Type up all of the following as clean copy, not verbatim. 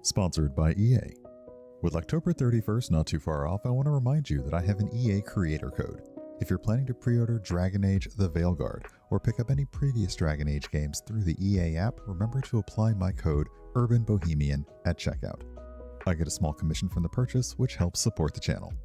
Sponsored by EA. With October 31st not too far off, I want to remind you that I have an EA creator code. If you're planning to pre-order Dragon Age The Veilguard or pick up any previous Dragon Age games through the EA app, remember to apply my code Urban Bohemian at checkout. I get a small commission from the purchase, which helps support the channel.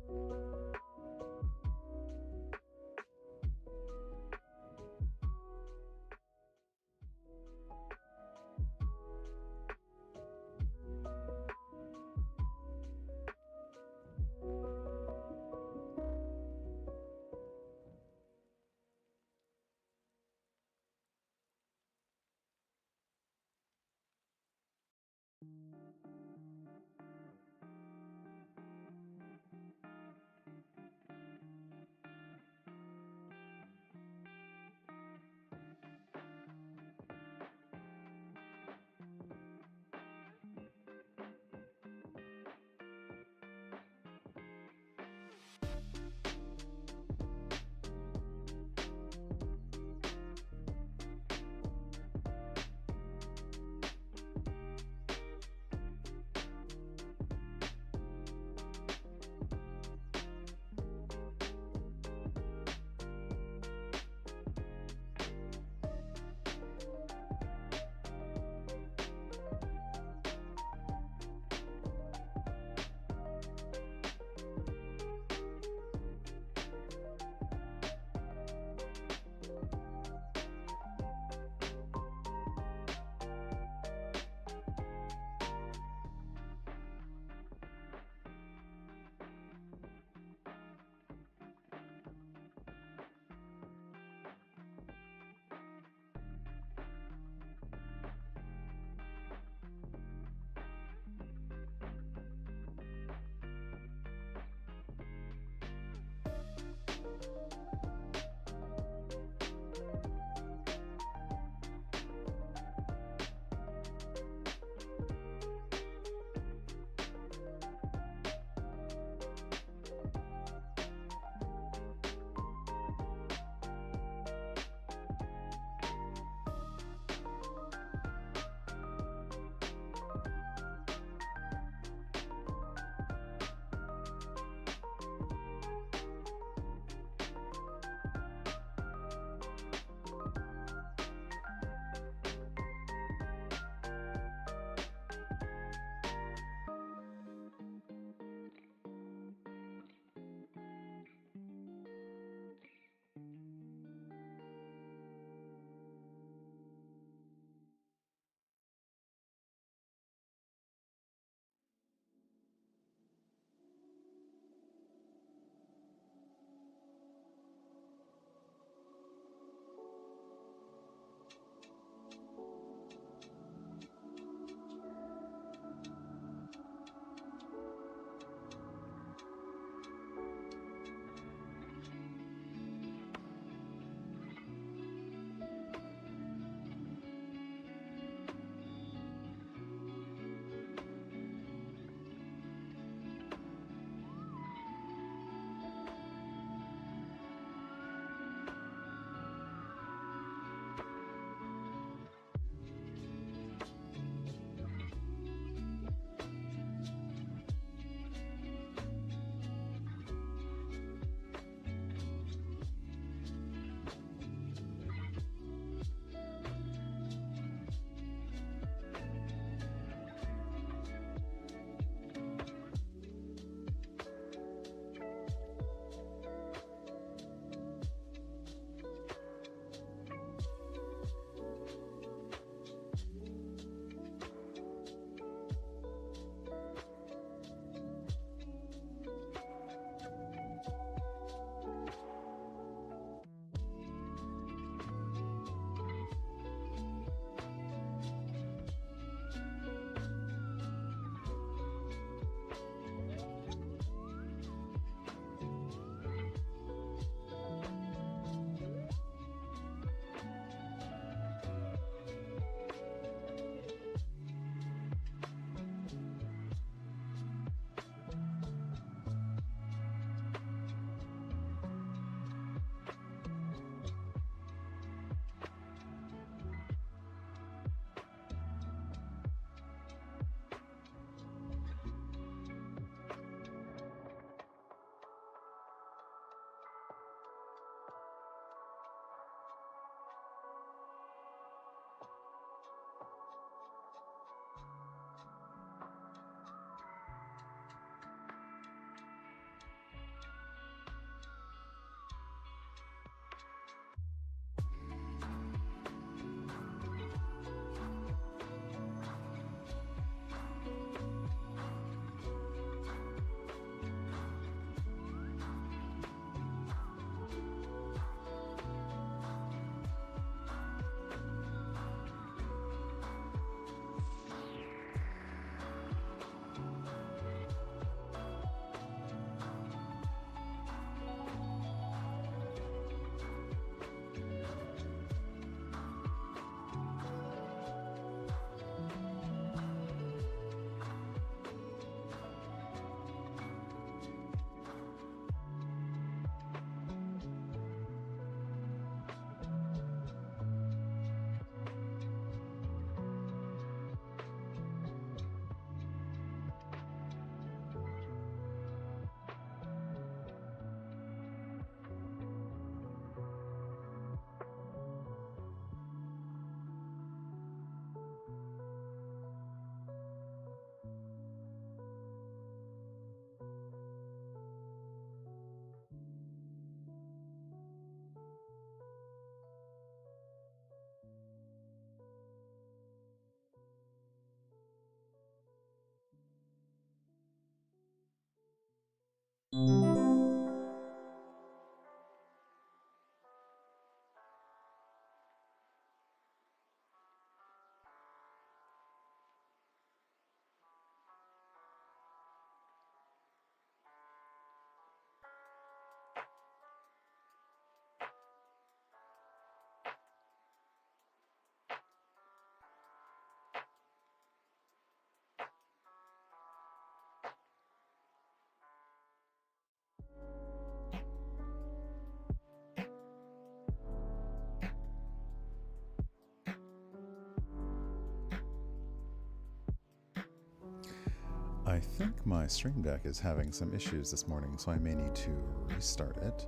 I think my Stream Deck is having some issues this morning, so I may need to restart it.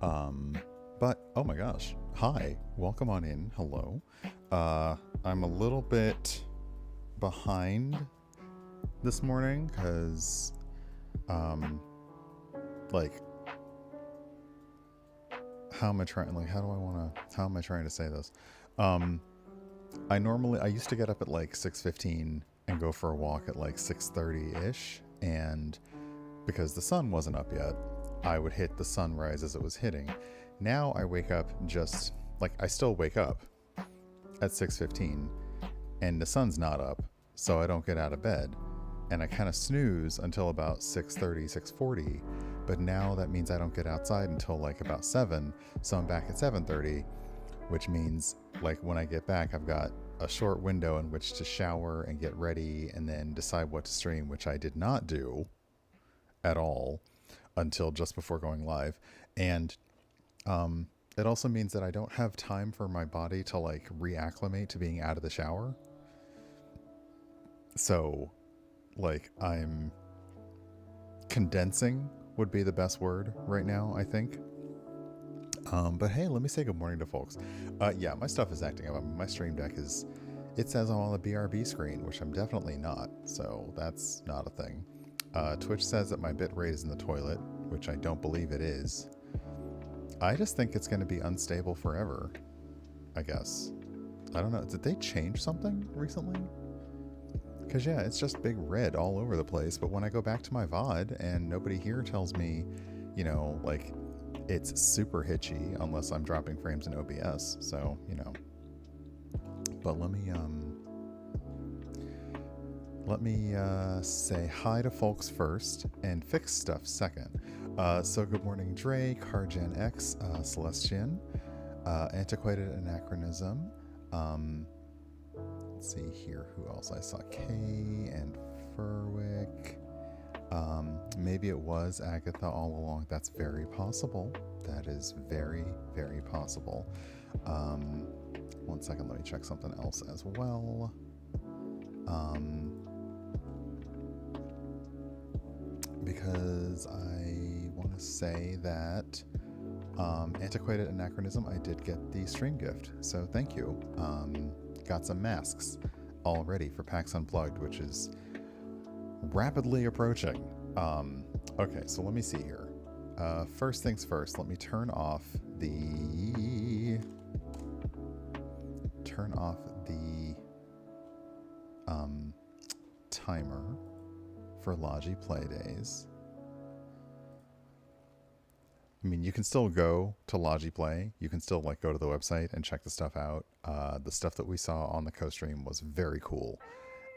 But, oh my gosh. Hi. Welcome on in. Hello. I'm a little bit behind this morning because, like, how am I trying to say this? I used to get up at like 6:15 and go for a walk at like 6:30-ish, and because the sun wasn't up yet, I would hit the sunrise as it was hitting. Now I wake up I still wake up at 6:15 and the sun's not up, so I don't get out of bed. And I kind of snooze until about 6:30, 6:40, but now that means I don't get outside until like about 7, so I'm back at 7:30, which means like when I get back, I've got a short window in which to shower and get ready and then decide what to stream, which I did not do at all until just before going live. And it also means that I don't have time for my body to like reacclimate to being out of the shower. So like I'm condensing would be the best word right now, I think. But hey, let me say good morning to folks. Yeah, my stuff is acting up. My Stream Deck it says I'm on the BRB screen, which I'm definitely not, so that's not a thing. Twitch says that my bitrate is in the toilet, which I don't believe it is. I just think it's going to be unstable forever, I guess. I don't know. Did they change something recently? Because yeah, it's just big red all over the place, but when I go back to my VOD and nobody here tells me, you know, like, it's super hitchy unless I'm dropping frames in OBS, so, you know. But let me say hi to folks first and fix stuff second. So good morning, Dre, Cargen X, Celestian, Antiquated Anachronism. Let's see here, who else I saw? Kay and Furwick. Maybe it was Agatha all along. That's very possible. That is very, very possible. 1 second, let me check something else as well. Because I want to say that Antiquated Anachronism, I did get the stream gift, so thank you. Got some masks already for PAX Unplugged, which is rapidly approaching. Okay, so let me see here. First things first, let me turn off the timer for Logi Playdays. I mean, you can still go to Logi Play. You can still like go to the website and check the stuff out. The stuff that we saw on the co-stream was very cool,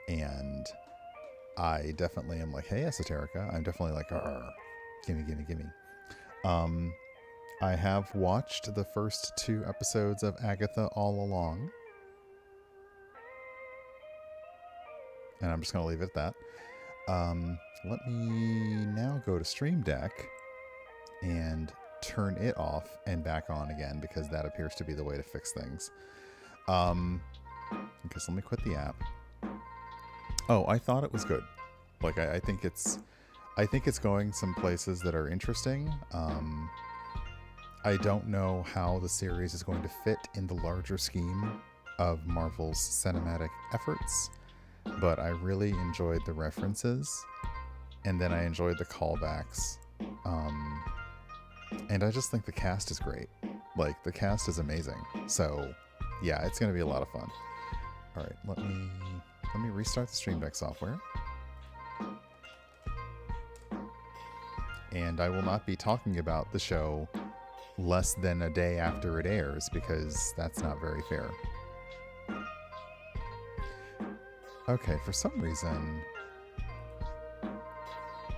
and I definitely am like, hey, Esoterica. I'm definitely like, gimme. I have watched the first 2 episodes of Agatha all along, and I'm just going to leave it at that. Let me now go to Stream Deck and turn it off and back on again, because that appears to be the way to fix things. Okay, so let me quit the app. Oh, I thought it was good. Like, I think it's going some places that are interesting. I don't know how the series is going to fit in the larger scheme of Marvel's cinematic efforts, but I really enjoyed the references, and then I enjoyed the callbacks. And I just think the cast is great. Like, the cast is amazing. So, yeah, it's going to be a lot of fun. All right, let me restart the Stream Deck software. And I will not be talking about the show less than a day after it airs, because that's not very fair. Okay, for some reason,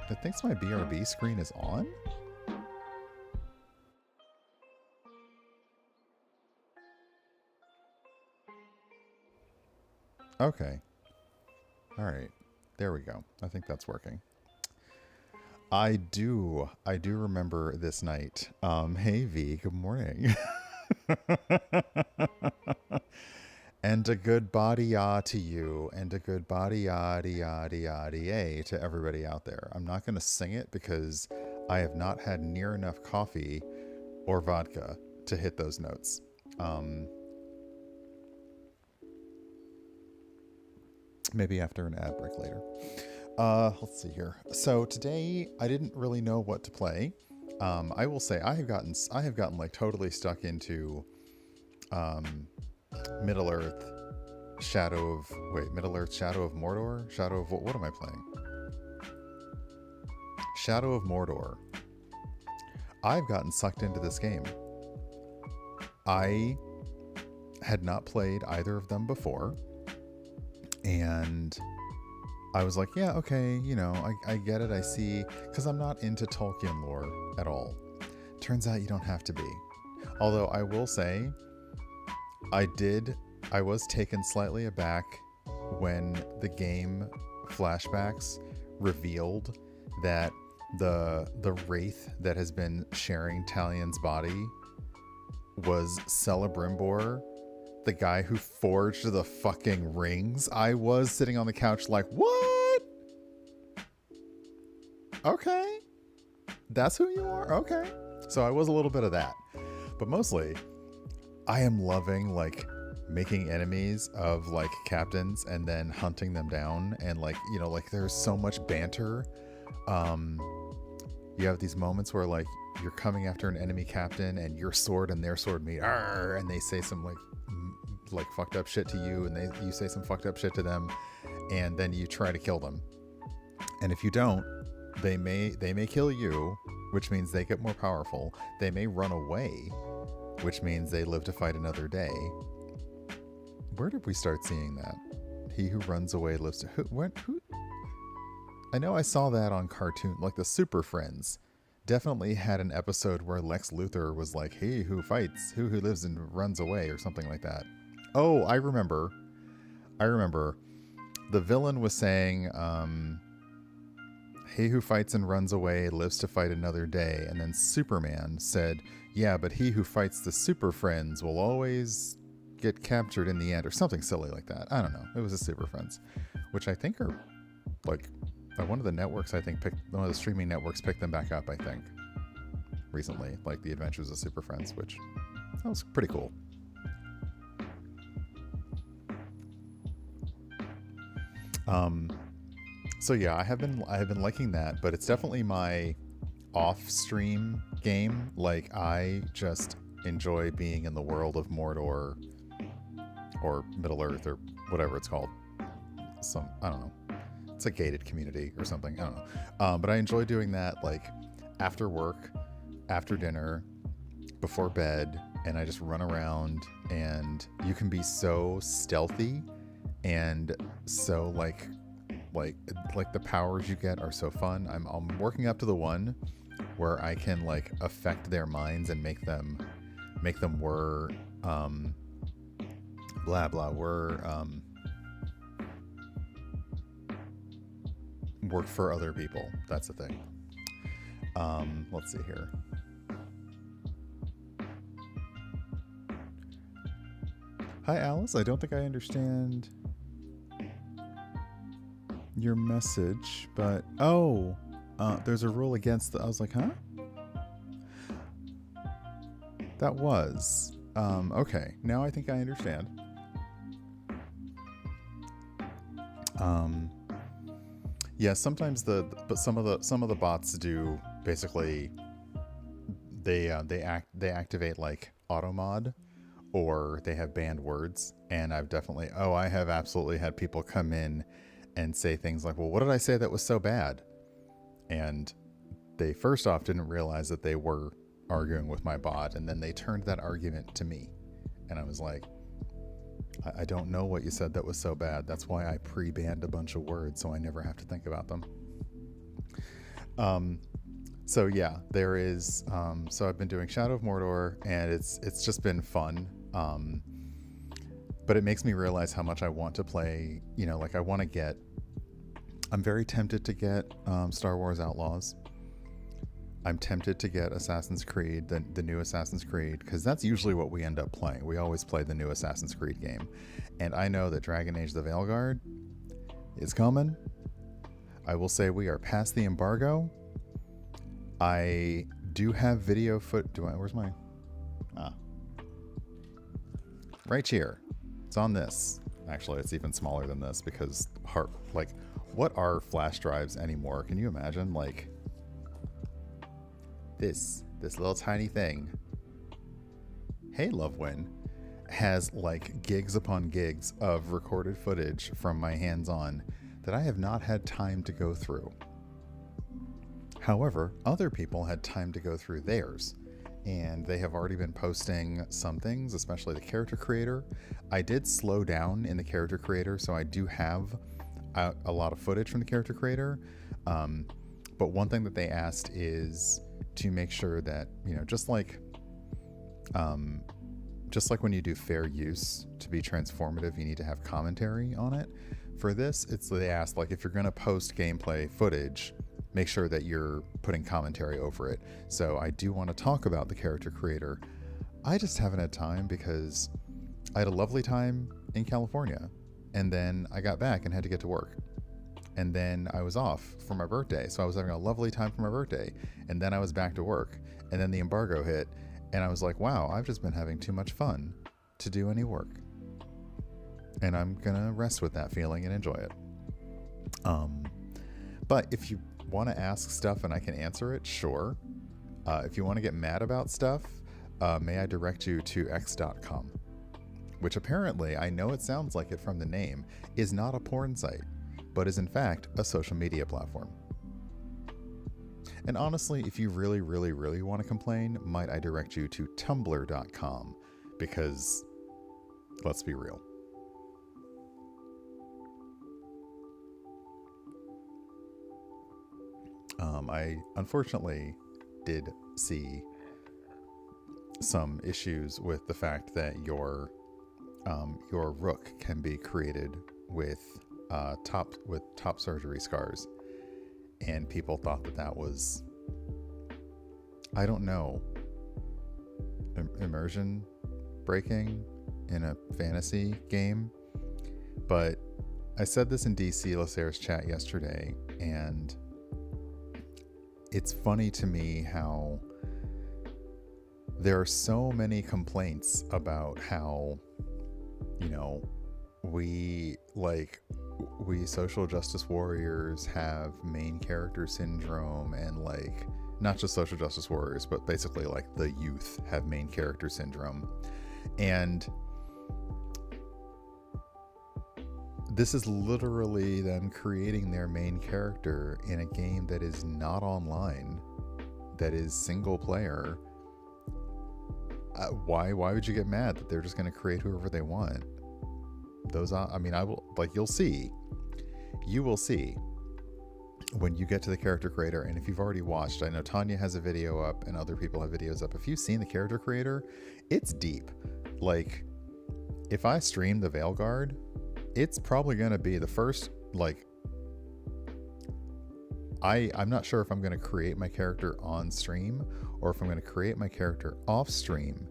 it thinks my BRB screen is on? Okay. All right. There we go. I think that's working. I do remember this night. Hey V, good morning. And a good body to you, and a good body yaddy to everybody out there. I'm not going to sing it because I have not had near enough coffee or vodka to hit those notes. Maybe after an ad break later. Let's see here. So today I didn't really know what to play. I will say I have gotten like totally stuck into Middle Earth Shadow of Mordor? Shadow of what am I playing? Shadow of Mordor. I've gotten sucked into this game. I had not played either of them before, and I was like, yeah, okay, you know, I get it, I see, because I'm not into Tolkien lore at all. Turns out you don't have to be. Although I will say, I was taken slightly aback when the game flashbacks revealed that the wraith that has been sharing Talion's body was Celebrimbor, the guy who forged the fucking rings. I was sitting on the couch like, what? Okay. That's who you are? Okay. So I was a little bit of that. But mostly, I am loving, like, making enemies of, like, captains and then hunting them down. And, like, you know, like, there's so much banter. You have these moments where, like, you're coming after an enemy captain and your sword and their sword meet, and they say some, like fucked up shit to you, and you say some fucked up shit to them, and then you try to kill them. And if you don't, they may kill you, which means they get more powerful. They may run away, which means they live to fight another day. Where did we start seeing that? He who runs away lives to... Who? I know I saw that on cartoon, like the Super Friends. Definitely had an episode where Lex Luthor was like, he who fights, who lives and runs away, or something like that. Oh, I remember. The villain was saying, he who fights and runs away lives to fight another day. And then Superman said, yeah, but he who fights the Super Friends will always get captured in the end, or something silly like that. I don't know. It was the Super Friends, which I think are, like, one of the networks, one of the streaming networks picked them back up, I think, recently, like The Adventures of Super Friends, which, that was pretty cool. So yeah, I have been liking that, but it's definitely my off-stream game. Like, I just enjoy being in the world of Mordor or Middle Earth or whatever it's called. I don't know. It's a gated community or something. I don't know. But I enjoy doing that, like, after work, after dinner, before bed, and I just run around, and you can be so stealthy and so like the powers you get are so fun. I'm working up to the one where I can, like, affect their minds and make them work for other people. That's the thing. Let's see here. Hi, Alice. I don't think I understand your message, but there's a rule against I was like, huh? That was okay. Now I think I understand. Yeah, sometimes some of the bots do basically they activate, like, auto mod, or they have banned words, and I have absolutely had people come in and say things like, well, what did I say that was so bad? And they first off didn't realize that they were arguing with my bot, and then they turned that argument to me, and I was like, I don't know what you said that was so bad. That's why I pre-banned a bunch of words, so I never have to think about them. So yeah, there is. So I've been doing Shadow of Mordor, and it's just been fun. But it makes me realize how much I want to play. You know, like, I'm very tempted to get Star Wars Outlaws. I'm tempted to get Assassin's Creed, the new Assassin's Creed, because that's usually what we end up playing. We always play the new Assassin's Creed game. And I know that Dragon Age the Veilguard is coming. I will say we are past the embargo. I do have video where's my... Right here. It's on this. Actually, it's even smaller than this because what are flash drives anymore? Can you imagine? Like, this little tiny thing, hey Lovewin, has like gigs upon gigs of recorded footage from my hands-on that I have not had time to go through. However, other people had time to go through theirs, and they have already been posting some things, especially the character creator. I did slow down in the character creator, so I do have a lot of footage from the character creator. But one thing that they asked is to make sure that, just like when you do fair use to be transformative, you need to have commentary on it. For this, they asked, like, if you're going to post gameplay footage, make sure that you're putting commentary over it. So I do want to talk about the character creator. I just haven't had time because I had a lovely time in California, and then I got back and had to get to work. And then I was off for my birthday, so I was having a lovely time for my birthday. And then I was back to work, and then the embargo hit, and I was like, wow, I've just been having too much fun to do any work. And I'm gonna rest with that feeling and enjoy it. But if you want to ask stuff and I can answer it, sure. If you want to get mad about stuff, may I direct you to x.com, which apparently, I know it sounds like it from the name, is not a porn site, but is in fact a social media platform. And honestly, if you really, really, really want to complain, might I direct you to tumblr.com, because let's be real. I unfortunately did see some issues with the fact that your rook can be created with top surgery scars, and people thought that was, I don't know, immersion breaking in a fantasy game. But I said this in DC Lasser's chat yesterday, and it's funny to me how there are so many complaints about how, we social justice warriors have main character syndrome, and like, not just social justice warriors, but basically like the youth have main character syndrome. And this is literally them creating their main character in a game that is not online, that is single player. Why would you get mad that they're just going to create whoever they want? You will see when you get to the character creator. And if you've already watched, I know Tanya has a video up and other people have videos up. If you've seen the character creator, it's deep. Like, if I stream the Veilguard, it's probably going to be the first, I'm not sure if I'm going to create my character on stream or if I'm going to create my character off stream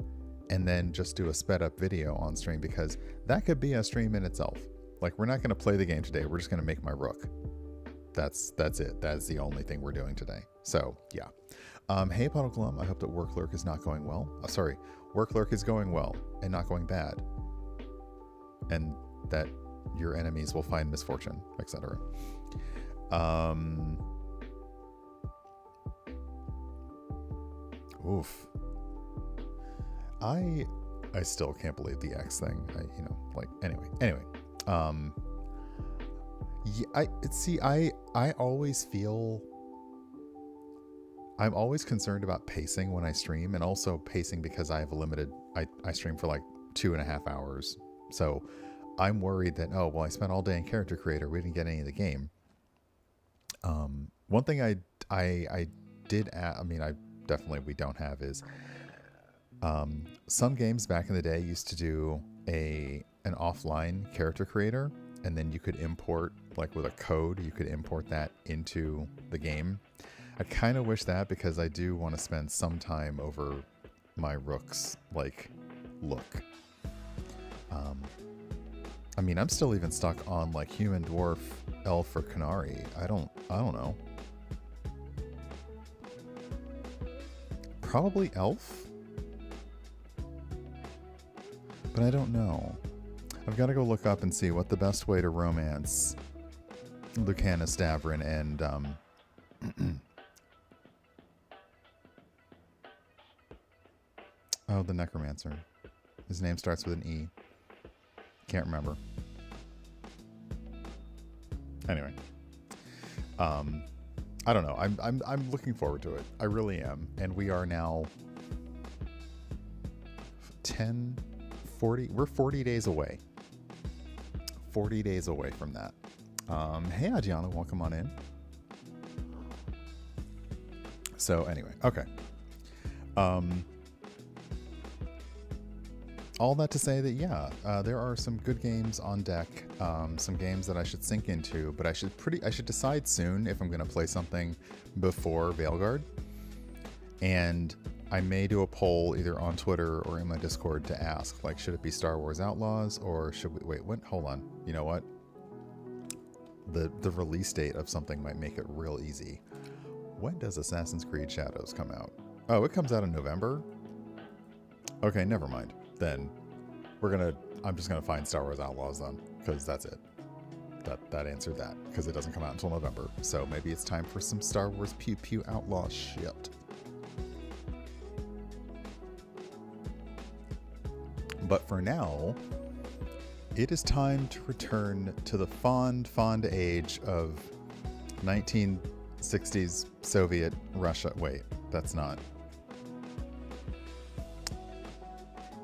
and then just do a sped up video on stream, because that could be a stream in itself. Like, we're not going to play the game today. We're just going to make my rook. That's it. That's the only thing we're doing today. So yeah. Hey Puddle Glum, I hope that Work Lurk is not going well. Work Lurk is going well and not going bad. And that your enemies will find misfortune, etc. Oof. I still can't believe the X thing. Anyway. I always feel, I'm always concerned about pacing when I stream, and also pacing because I have a limited, I stream for like 2.5 hours. So I'm worried that, I spent all day in character creator, we didn't get any of the game. One thing I did add, we don't have is, some games back in the day used to do an offline character creator, and then you could import, like with a code, you could import that into the game. I kind of wish that, because I do want to spend some time over my rook's like look. I mean, I'm still even stuck on like human, dwarf, elf, or canary. I don't know. Probably elf, but I don't know. I've got to go look up and see what the best way to romance Lucanus Davrin and oh, the necromancer. His name starts with an E. Can't remember. Anyway, I don't know. I'm looking forward to it. I really am. And we are now 40. We're 40 days away. 40 days away from that. Hey, Adriana, welcome on in. So anyway, okay. All that to say that, yeah, there are some good games on deck, some games that I should sink into, but I should decide soon if I'm going to play something before Veilguard. And I may do a poll either on Twitter or in my Discord to ask, like, should it be Star Wars Outlaws, or should we... Wait, what? Hold on. You know what? The release date of something might make it real easy. When does Assassin's Creed Shadows come out? Oh, it comes out in November? Okay, never mind. Then I'm just gonna find Star Wars Outlaws then, because that's it. That answered that, because it doesn't come out until November. So maybe it's time for some Star Wars Pew Pew Outlaw shit. But for now, it is time to return to the fond age of 1960s Soviet Russia. Wait, that's not...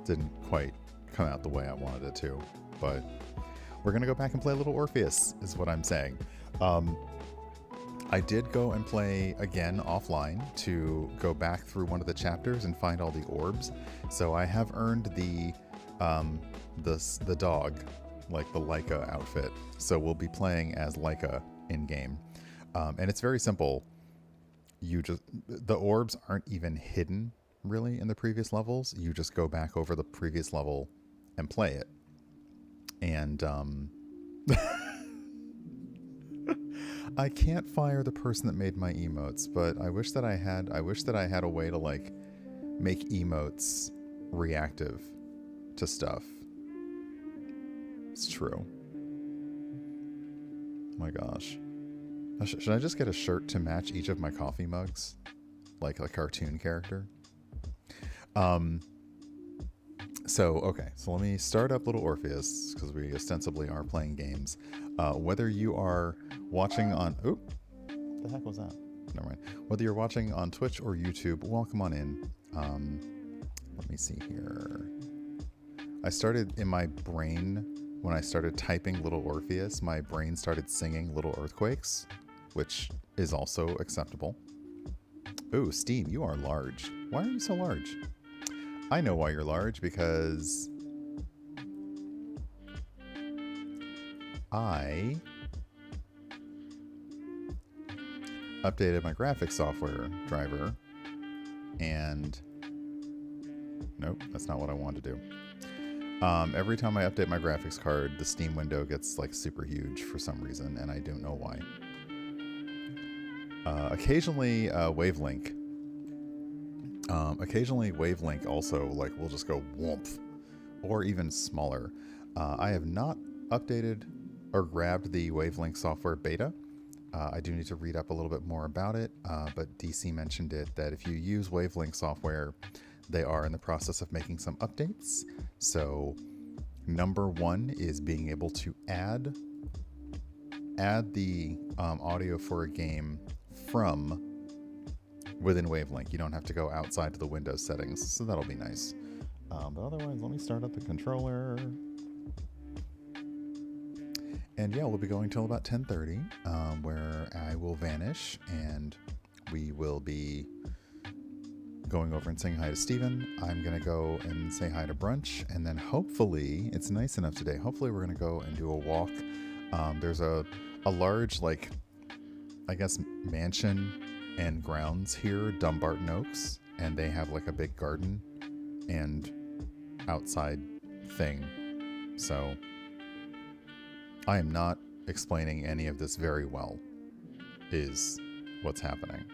Didn't quite come out the way I wanted it to, but we're gonna go back and play Little Orpheus is what I'm saying. I did go and play again offline to go back through one of the chapters and find all the orbs, so I have earned the dog, like the Leica outfit, so we'll be playing as Leica in game. And it's very simple. The orbs aren't even hidden really in the previous levels. You just go back over the previous level and play it. And I can't fire the person that made my emotes, but I wish that I had a way to like make emotes reactive to stuff. It's true. Oh my gosh. Should I just get a shirt to match each of my coffee mugs? Like a cartoon character? So let me start up Little Orpheus, because we ostensibly are playing games. Whether you are watching on... Oop! What the heck was that? Never mind. Whether you're watching on Twitch or YouTube, welcome on in. Let me see here. I started in my brain, when I started typing Little Orpheus, my brain started singing Little Earthquakes, which is also acceptable. Ooh, Steam, you are large. Why are you so large? I know why you're large, because I updated my graphics software driver, and nope, that's not what I wanted to do. Every time I update my graphics card, the Steam window gets like super huge for some reason, and I don't know why. Occasionally, Wavelink. Occasionally, Wavelink also like will just go whoomp, or even smaller. I have not updated or grabbed the Wavelink software beta. I do need to read up a little bit more about it, but DC mentioned it that if you use Wavelink software, they are in the process of making some updates. So number one is being able to add the audio for a game from within Wavelink. You don't have to go outside to the Windows settings, so that'll be nice. But otherwise, let me start up the controller. And yeah, we'll be going till about 10:30, where I will vanish, and we will be going over and saying hi to Steven. I'm going to go and say hi to Brunch, and then hopefully, it's nice enough today, hopefully we're going to go and do a walk. There's a large, like, I guess, mansion and grounds here, Dumbarton Oaks, and they have like a big garden and outside thing. So I am not explaining any of this very well, is what's happening.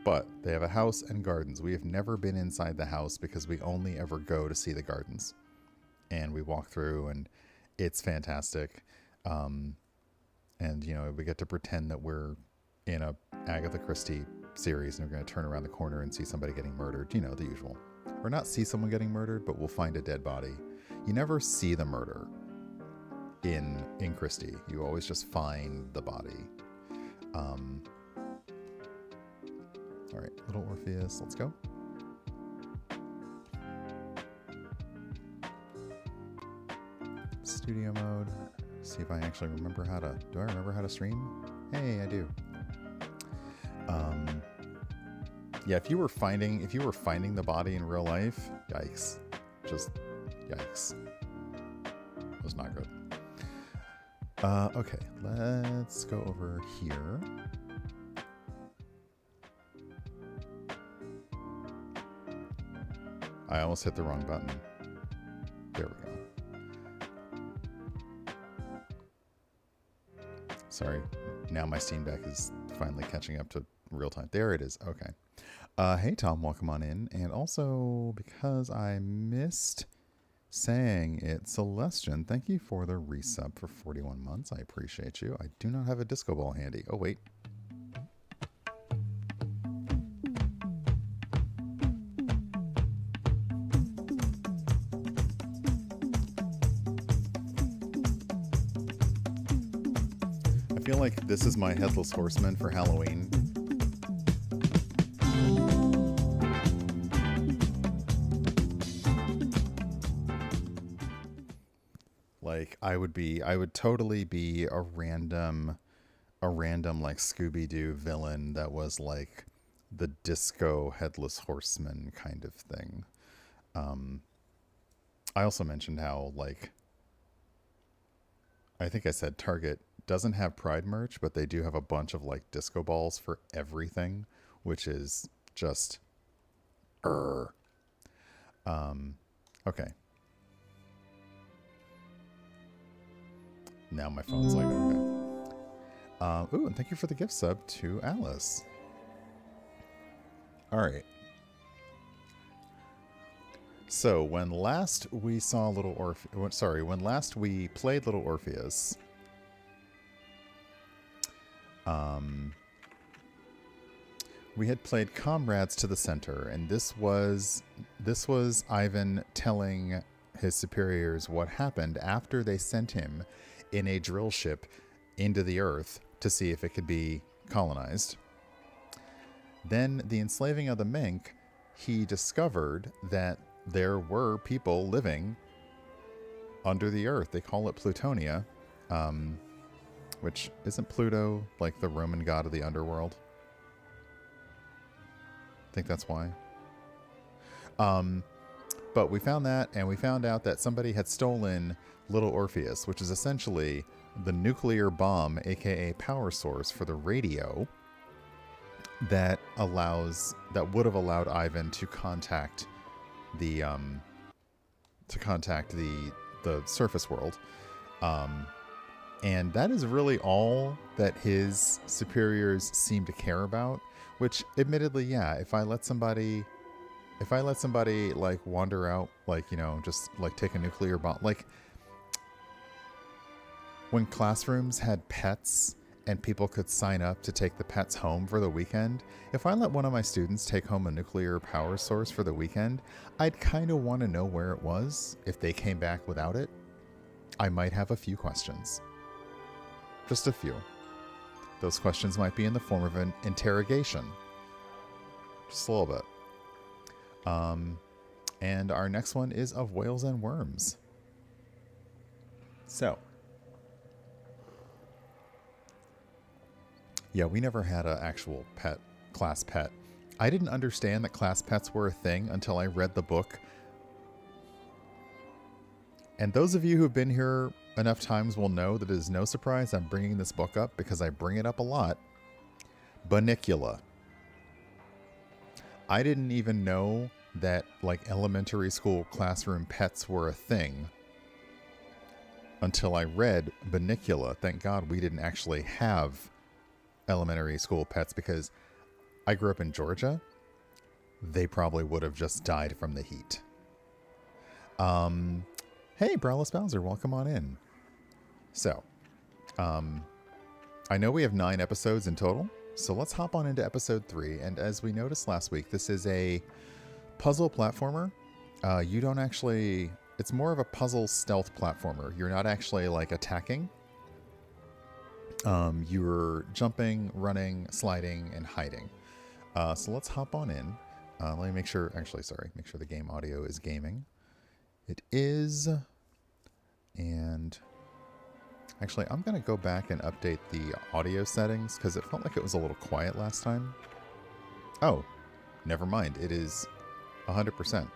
But they have a house and gardens. We have never been inside the house because we only ever go to see the gardens. And we walk through and it's fantastic. And, you know, we get to pretend that we're in a Agatha Christie series and we're going to turn around the corner and see somebody getting murdered. You know, the usual. Or not see someone getting murdered, but we'll find a dead body. You never see the murder in Christie. You always just find the body. All right, Little Orpheus, let's go. Studio mode. See if I actually remember how to. Do I remember how to stream? Hey, I do. Yeah, if you were finding the body in real life, yikes. Just yikes. It was not good. Okay, let's go over here. I almost hit the wrong button. There we go. Sorry. Now my Steam Deck is finally catching up to real time. There it is. Okay. Hey, Tom. Welcome on in. And also, because I missed saying it, Celestian, thank you for the resub for 41 months. I appreciate you. I do not have a disco ball handy. Oh, wait. I feel like this is my Headless Horseman for Halloween. Like I would totally be a random like Scooby-Doo villain that was like the disco Headless Horseman kind of thing. I also mentioned how, like, I think I said Target doesn't have Pride merch, but they do have a bunch of like disco balls for everything, which is just okay. Now my phone's like, okay. Ooh, and thank you for the gift sub to Alice. All right. So when last we saw when last we played Little Orpheus, we had played Comrades to the Center, and this was Ivan telling his superiors what happened after they sent him in a drill ship into the earth to see if it could be colonized. Then the enslaving of the mink, he discovered that there were people living under the earth. They call it Plutonia, which isn't Pluto like the Roman god of the underworld? I think that's why. But we found that, and we found out that somebody had stolen Little Orpheus, which is essentially the nuclear bomb, aka power source for the radio that would have allowed Ivan to contact the surface world. And that is really all that his superiors seem to care about, which admittedly, yeah, if I let somebody like wander out, like, you know, just like take a nuclear bomb, like when classrooms had pets and people could sign up to take the pets home for the weekend, if I let one of my students take home a nuclear power source for the weekend, I'd kind of want to know where it was. If they came back without it, I might have a few questions. Just a few. Those questions might be in the form of an interrogation. Just a little bit. And our next one is of whales and worms. So, yeah, we never had an actual class pet. I didn't understand that class pets were a thing until I read the book. And those of you who have been here enough times will know that it is no surprise I'm bringing this book up, because I bring it up a lot. Bunnicula. I didn't even know that like elementary school classroom pets were a thing until I read Bunnicula. Thank God we didn't actually have elementary school pets because I grew up in Georgia. They probably would have just died from the heat. Hey, Browless Bowser, welcome on in. So, I know we have 9 episodes in total, so let's hop on into episode 3. And as we noticed last week, this is a puzzle platformer. You don't actually... It's more of a puzzle stealth platformer. You're not actually, like, attacking. You're jumping, running, sliding, and hiding. So let's hop on in. Let me make sure... Actually, sorry. Make sure the game audio is gaming. It is... And... Actually, I'm going to go back and update the audio settings because it felt like it was a little quiet last time. Oh, never mind. It is 100%.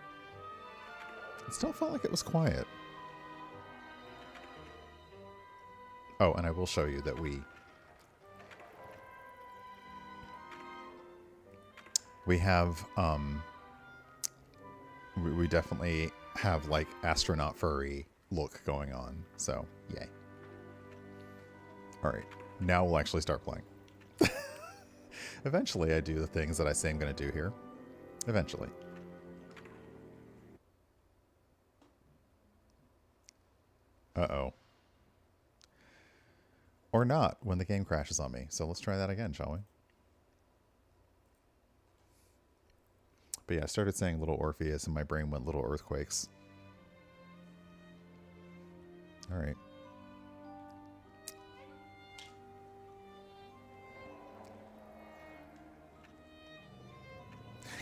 It still felt like it was quiet. Oh, and I will show you that we have, we definitely have, like, astronaut furry look going on. So, yay. All right, now we'll actually start playing. Eventually, I do the things that I say I'm going to do here. Eventually. Uh-oh. Or not, when the game crashes on me. So let's try that again, shall we? But yeah, I started saying Little Orpheus, and my brain went Little Earthquakes. All right.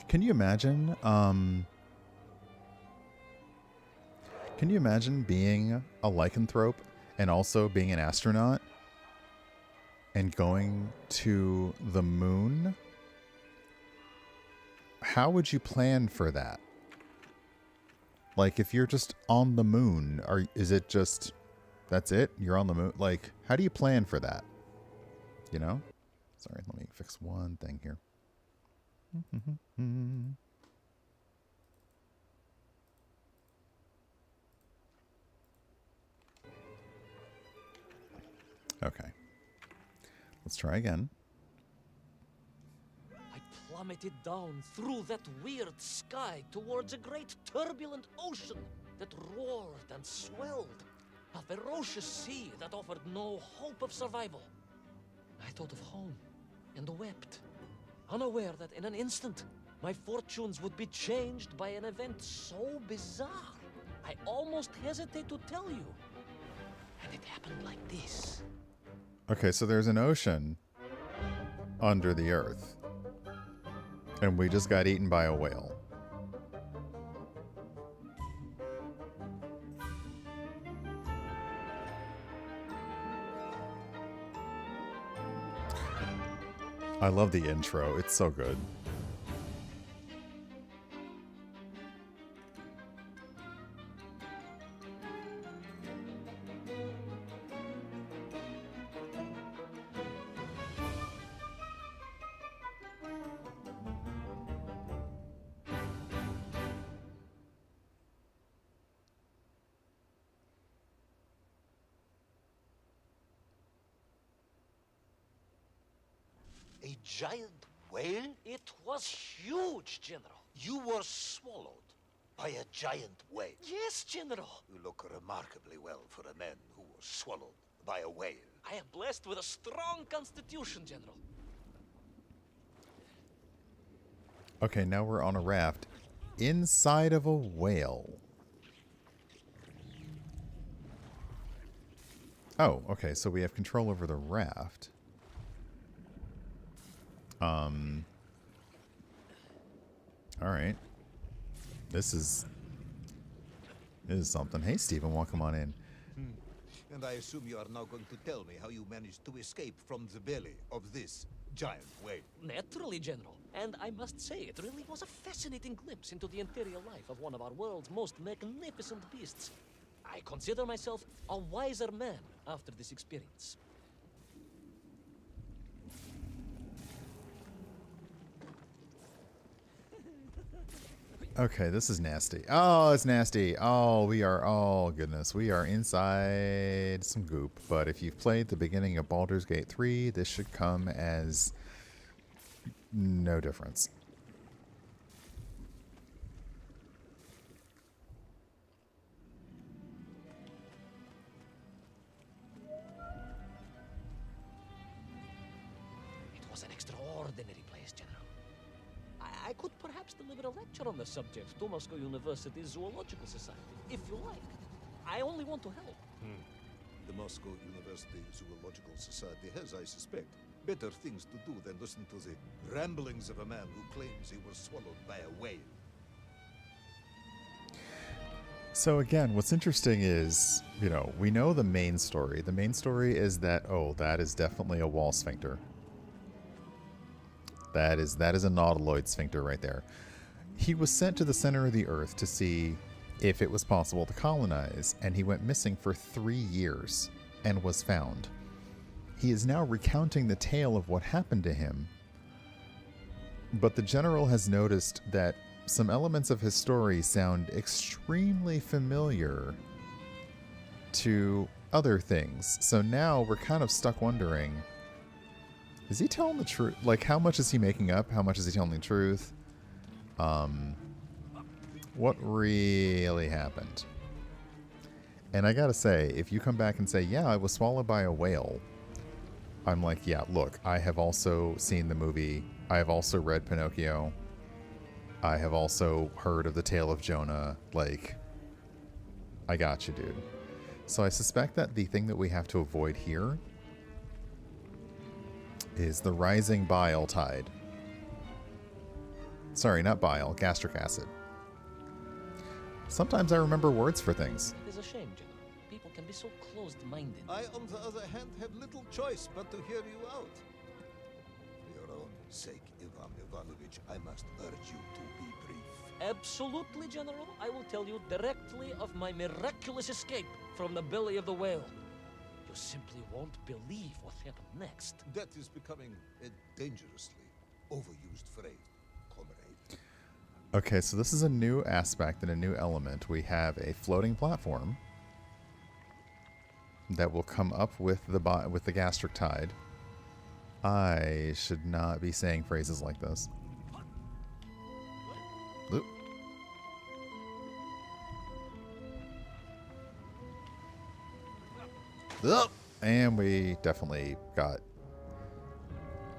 Can you imagine? Can you imagine being a lycanthrope and also being an astronaut and going to the moon? How would you plan for that? Like, if you're just on the moon, is it just that's it? You're on the moon? Like, how do you plan for that? You know? Sorry, let me fix one thing here. Okay. Let's try again. I plummeted down through that weird sky towards a great turbulent ocean that roared and swelled. A ferocious sea that offered no hope of survival. I thought of home and wept, unaware that in an instant, my fortunes would be changed by an event so bizarre, I almost hesitate to tell you. And it happened like this. Okay, so there's an ocean under the earth, and we just got eaten by a whale. I love the intro. It's so good. A giant whale? It was huge, General. You were swallowed by a giant whale. Yes, General. You look remarkably well for a man who was swallowed by a whale. I am blessed with a strong constitution, General. Okay, now we're on a raft inside of a whale. Oh, okay, so we have control over the raft. Alright. This is something. Hey, Stephen, welcome on in. And I assume you are now going to tell me how you managed to escape from the belly of this giant whale. Naturally, General. And I must say, it really was a fascinating glimpse into the interior life of one of our world's most magnificent beasts. I consider myself a wiser man after this experience. Okay, this is nasty. Oh, it's nasty. Oh, we are, oh goodness, we are inside some goop. But if you've played the beginning of Baldur's Gate 3, this should come as no difference. It was an extraordinary place, General. I could perhaps deliver a lecture on the subject to Moscow University's Zoological Society, if you like. I only want to help. The Moscow University Zoological Society has, I suspect, better things to do than listen to the ramblings of a man who claims he was swallowed by a whale. So again, what's interesting is, you know, we know the main story. The main story is that, oh, that is definitely a wall sphincter. That is a nautiloid sphincter right there. He was sent to the center of the earth to see if it was possible to colonize, and he went missing for 3 years and was found. He is now recounting the tale of what happened to him, but the general has noticed that some elements of his story sound extremely familiar to other things. So now we're kind of stuck wondering, is he telling the truth? Like, how much is he making up? How much is he telling the truth? What really happened? And I gotta say, if you come back and say, yeah, I was swallowed by a whale, I'm like, yeah, look, I have also seen the movie. I have also read Pinocchio. I have also heard of the Tale of Jonah. Like, I got you, dude. So I suspect that the thing that we have to avoid here is the rising bile tide. Sorry, not bile, gastric acid. Sometimes I remember words for things. It is a shame, General. People can be so closed-minded. I, on the other hand, have little choice but to hear you out. For your own sake, Ivan Ivanovich, I must urge you to be brief. Absolutely, General. I will tell you directly of my miraculous escape from the belly of the whale. You simply won't believe what happened next. That is becoming a dangerously overused phrase, comrade. Okay, so this is a new aspect and a new element. We have a floating platform that will come up with the gastric tide. I should not be saying phrases like this. Oop. Oop. And we definitely got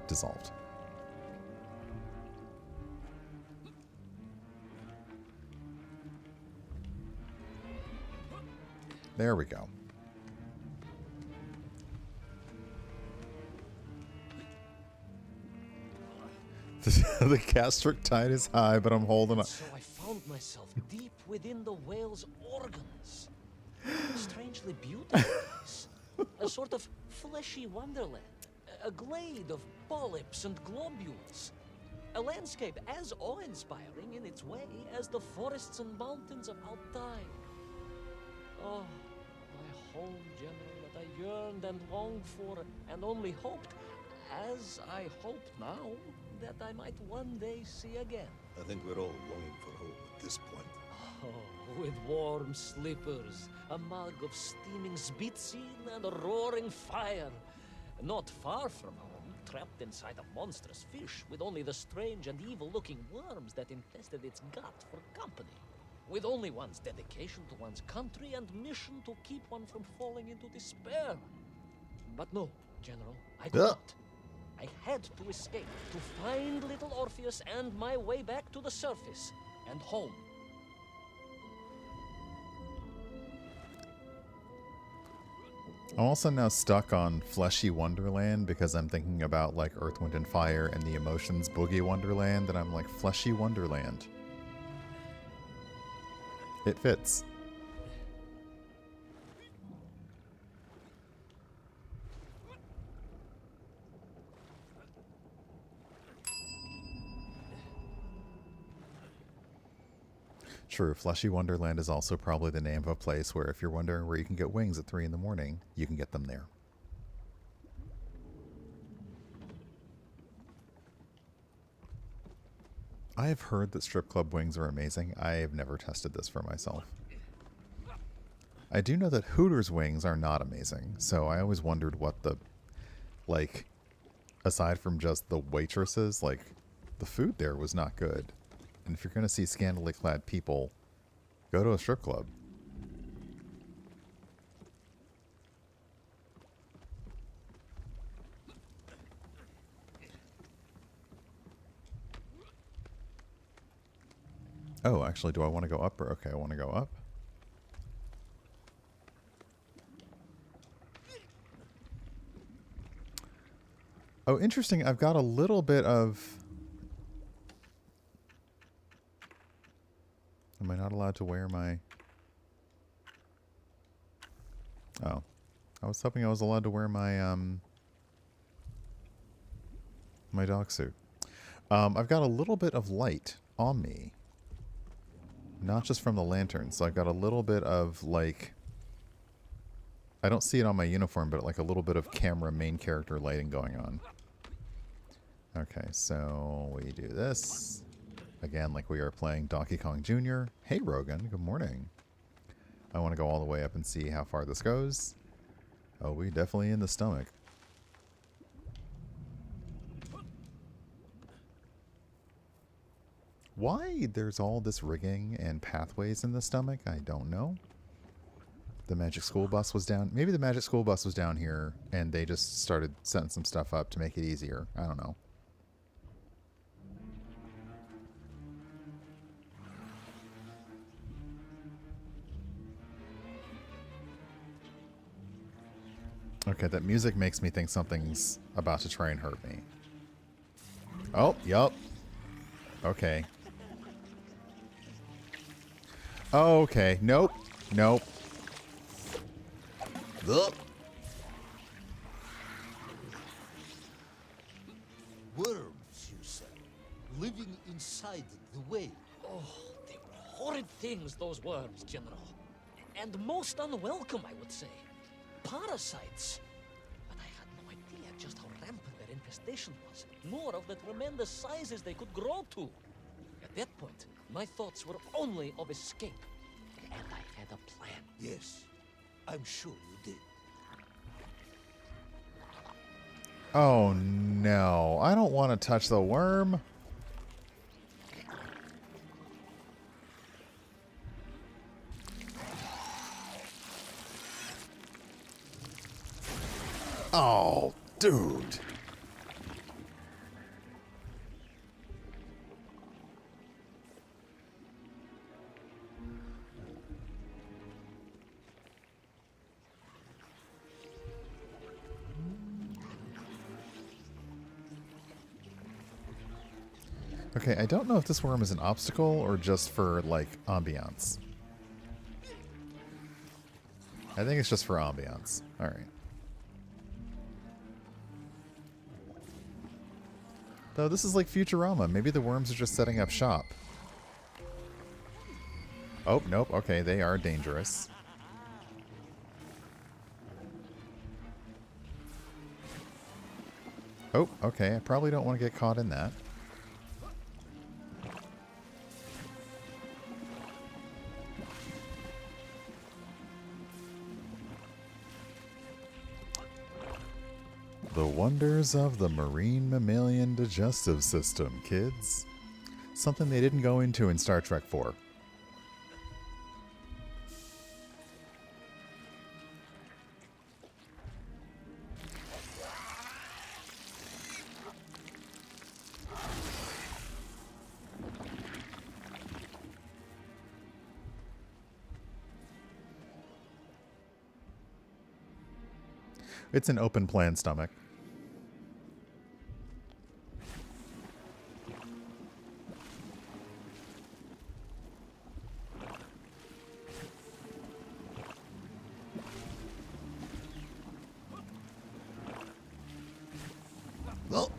dissolved. There we go. The gastric tide is high, but I'm holding on. So I found myself deep within the whale's organs. Strangely beautiful place. A sort of fleshy wonderland. A glade of polyps and globules. A landscape as awe-inspiring in its way as the forests and mountains of Altai. Oh, my home, General, that I yearned and longed for, and only hoped, as I hope now, that I might one day see again. I think we're all longing for home at this point. Oh, with warm slippers, a mug of steaming Spitzin, and a roaring fire. Not far from home, trapped inside a monstrous fish, with only the strange and evil-looking worms that infested its gut for company. With only one's dedication to one's country and mission to keep one from falling into despair. But no, General, I could not. I had to escape, to find Little Orpheus and my way back to the surface and home. I'm also now stuck on Fleshy Wonderland because I'm thinking about like Earth, Wind, and Fire and the Emotions Boogie Wonderland, and I'm like, Fleshy Wonderland. It fits. True, Fleshy Wonderland is also probably the name of a place where if you're wondering where you can get wings at 3 in the morning, you can get them there. I have heard that strip club wings are amazing. I have never tested this for myself. I do know that Hooters wings are not amazing, so I always wondered what the, like, aside from just the waitresses, like, the food there was not good. And if you're going to see scantily clad people, go to a strip club. Oh, actually, do I want to go up? Or okay, I want to go up. Oh, interesting. I've got a little bit of... Am I not allowed to wear my... Oh. I was hoping I was allowed to wear my, my dog suit. I've got a little bit of light on me. Not just from the lantern. So I've got a little bit of, like... I don't see it on my uniform, but like a little bit of camera main character lighting going on. Okay, so we do this. Again, like we are playing Donkey Kong Jr. Hey, Rogan. Good morning. I want to go all the way up and see how far this goes. Oh, we definitely in the stomach. Why there's all this rigging and pathways in the stomach, I don't know. The Magic School Bus was down. Maybe the Magic School Bus was down here and they just started setting some stuff up to make it easier. I don't know. Okay, that music makes me think something's about to try and hurt me. Oh, yup. Okay. Oh, okay. Nope. Nope. Ugh. Worms, you say, living inside the whale. Oh, they were horrid things, those worms, General. And most unwelcome, I would say. Parasites. But I had no idea just how rampant their infestation was, nor of the tremendous sizes they could grow to. At that point, my thoughts were only of escape. And I had a plan. Yes, I'm sure you did. Oh, no. I don't want to touch the worm. Oh, dude. Okay, I don't know if this worm is an obstacle or just for, like, ambiance. I think it's just for ambiance. Alright. Though this is like Futurama. Maybe the worms are just setting up shop. Oh, nope. Okay, they are dangerous. Oh, okay. I probably don't want to get caught in that. The wonders of the marine mammalian digestive system, kids. Something they didn't go into in Star Trek 4. It's an open plan stomach. Well,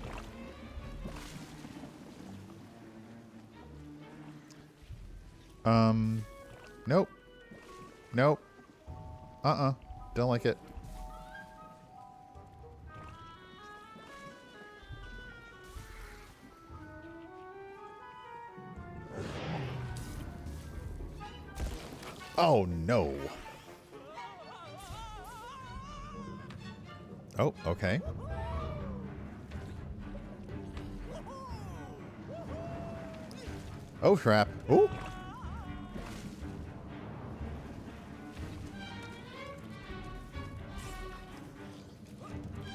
Nope. Nope. Don't like it. Oh, no. Oh, okay. Oh, crap. Oh!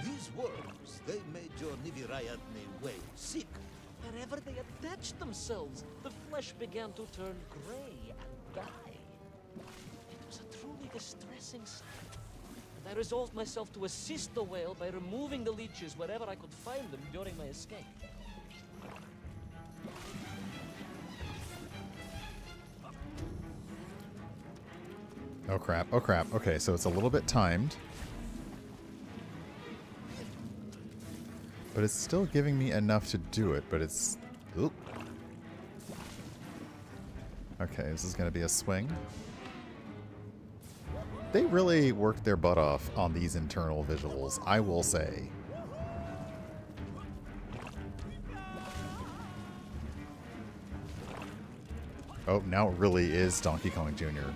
These worms, they made your Nivirayatne way sick. Wherever they attached themselves, the flesh began to turn gray and die. It was a truly distressing sight. And I resolved myself to assist the whale by removing the leeches wherever I could find them during my escape. Oh, crap. Oh, crap. Okay, so it's a little bit timed. But it's still giving me enough to do it, but it's... Oop. Okay, this is going to be a swing. They really worked their butt off on these internal visuals, I will say. Oh, now it really is Donkey Kong Jr.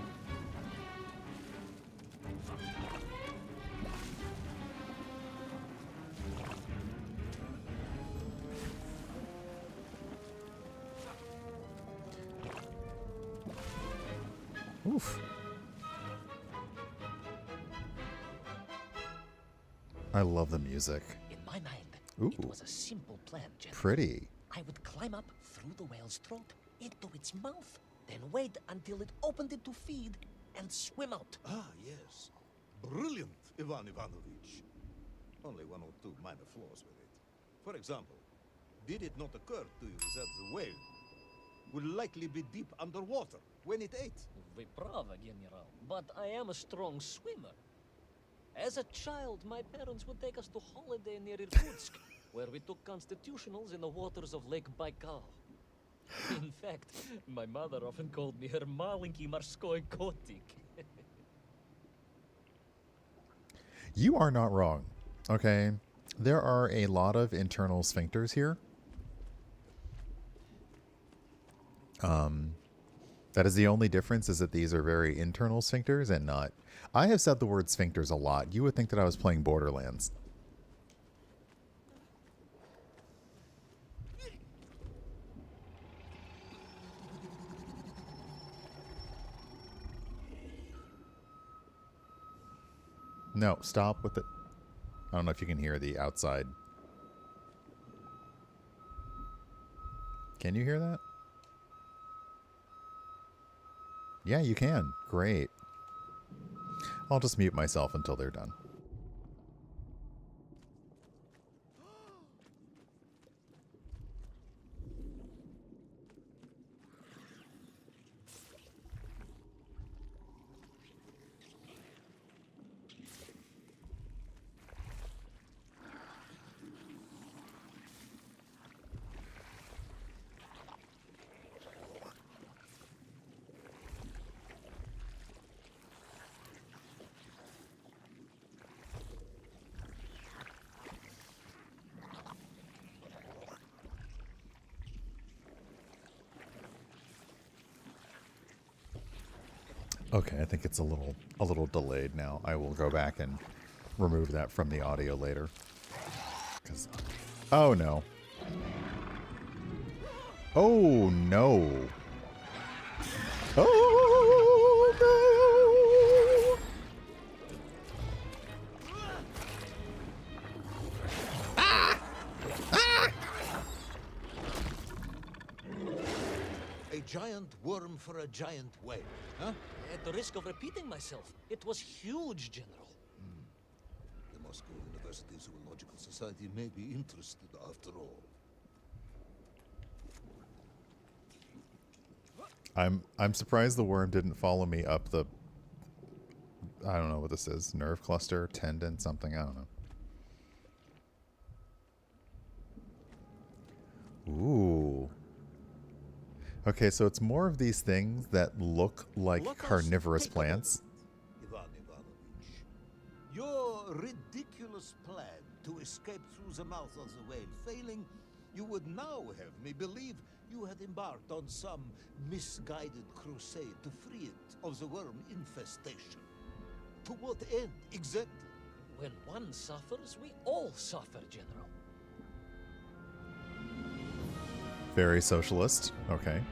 Oof. I love the music. In my mind, Ooh. it was a simple plan, General. Pretty. I would climb up through the whale's throat into its mouth, then wait until it opened it to feed and swim out. Ah, yes. Brilliant, Ivan Ivanovich. Only one or two minor flaws with it. For example, did it not occur to you that the whale would likely be deep underwater when it ate? Вы правы, General, but I am a strong swimmer. As a child, my parents would take us to holiday near Irkutsk, where we took constitutionals in the waters of Lake Baikal. In fact, my mother often called me her маленький морской котик. You are not wrong. Okay. There are a lot of internal sphincters here. That is the only difference, is that these are very internal sphincters and not... I have said the word sphincters a lot. You would think that I was playing Borderlands. No, stop with it. I don't know if you can hear the outside. Can you hear that? Yeah, you can. Great. I'll just mute myself until they're done. Okay, I think it's a little delayed now. I will go back and remove that from the audio later. 'Cause, oh no. Oh no. Oh no. Ah! Ah! A giant worm for a giant whale, huh? At the risk of repeating myself, it was huge, General. The Moscow University Zoological Society may be interested after all. I'm surprised the worm didn't follow me up the... I don't know what this is. Nerve cluster, tendon, something. I don't know. Ooh. Okay, so it's more of these things that look like carnivorous plants. Ivan Ivanovich, your ridiculous plan to escape through the mouth of the whale failing, you would now have me believe you had embarked on some misguided crusade to free it of the worm infestation. To what end, exactly? When one suffers, we all suffer, General. Very socialist. Okay.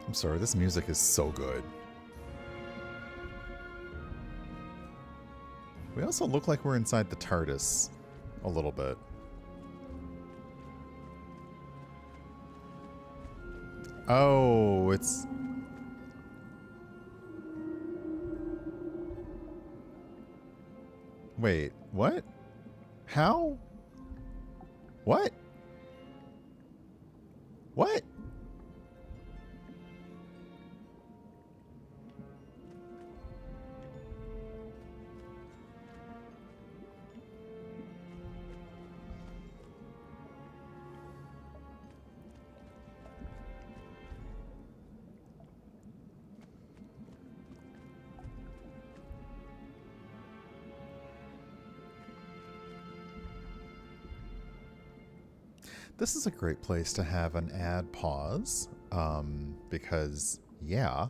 I'm sorry, this music is so good. We also look like we're inside the TARDIS a little bit. Oh, it's... Wait, what? How? What? What? This is a great place to have an ad pause, because, yeah,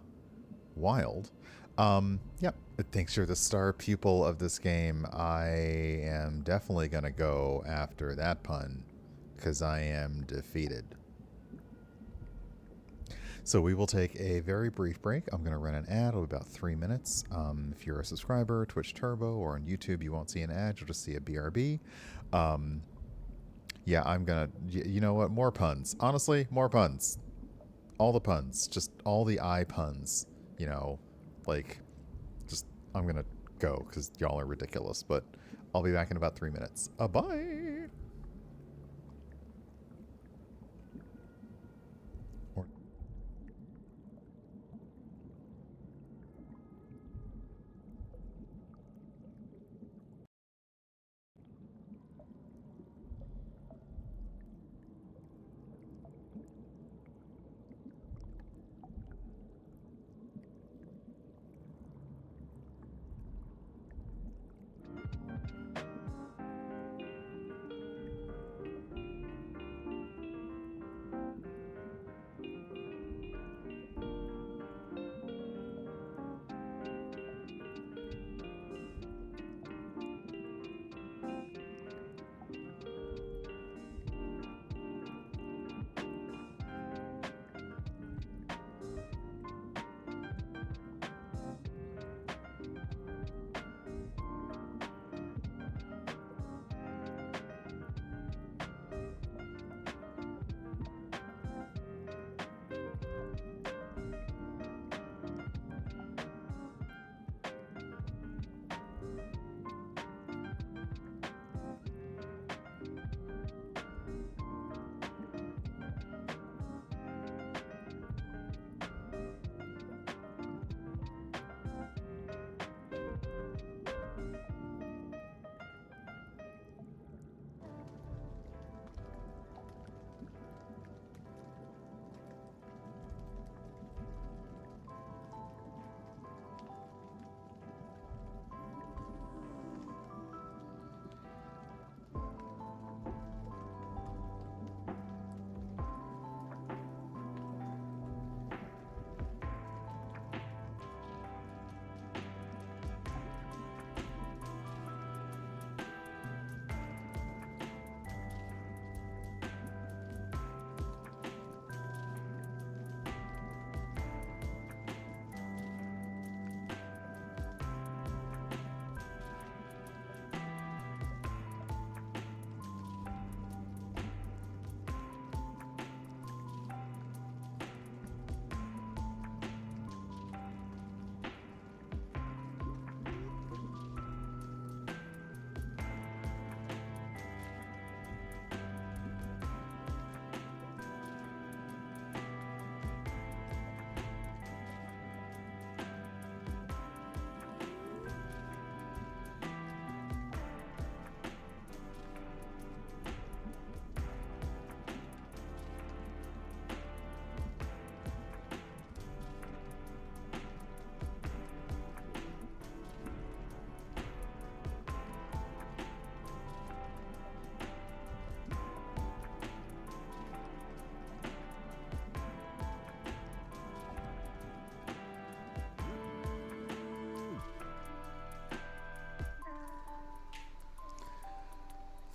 wild. Yep, thanks, you're the star pupil of this game. I am definitely going to go after that pun, because I am defeated. So we will take a very brief break. I'm going to run an ad. It'll be about 3 minutes. If you're a subscriber, Twitch Turbo, or on YouTube, you won't see an ad. You'll just see a BRB. Yeah, I'm gonna... You know what? More puns. Honestly, more puns. All the puns. Just all the I puns. You know, like... Just... I'm gonna go, because y'all are ridiculous. But I'll be back in about 3 minutes. Bye!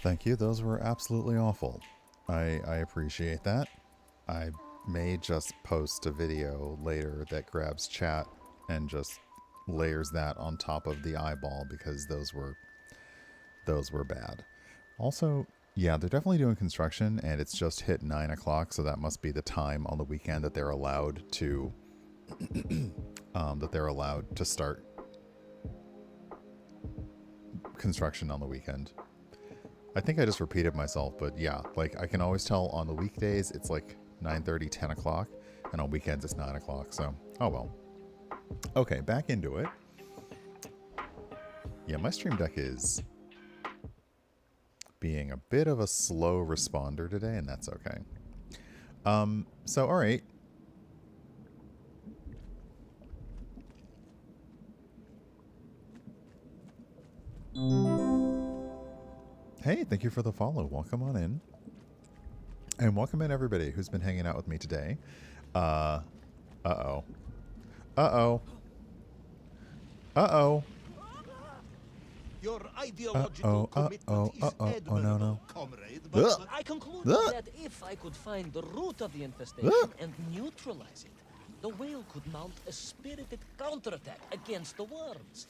Thank you. Those were absolutely awful. I appreciate that. I may just post a video later that grabs chat and just layers that on top of the eyeball because those were bad. Also, yeah, they're definitely doing construction and it's just hit 9 o'clock, so that must be the time on the weekend that they're allowed to start construction on the weekend. I think I just repeated myself, but yeah, like I can always tell on the weekdays it's like 9:30, 10 o'clock, and on weekends it's 9 o'clock, so oh well. Okay, back into it. Yeah, my Stream Deck is being a bit of a slow responder today, and that's okay. So alright. Hey, thank you for the follow. Welcome on in. And welcome in everybody who's been hanging out with me today. Uh-oh. Uh-oh. Uh-oh. Your ideological commitment is admirable, comrade, but I concluded that if I could find the root of the infestation and neutralize it, the whale could mount a spirited counterattack against the worms.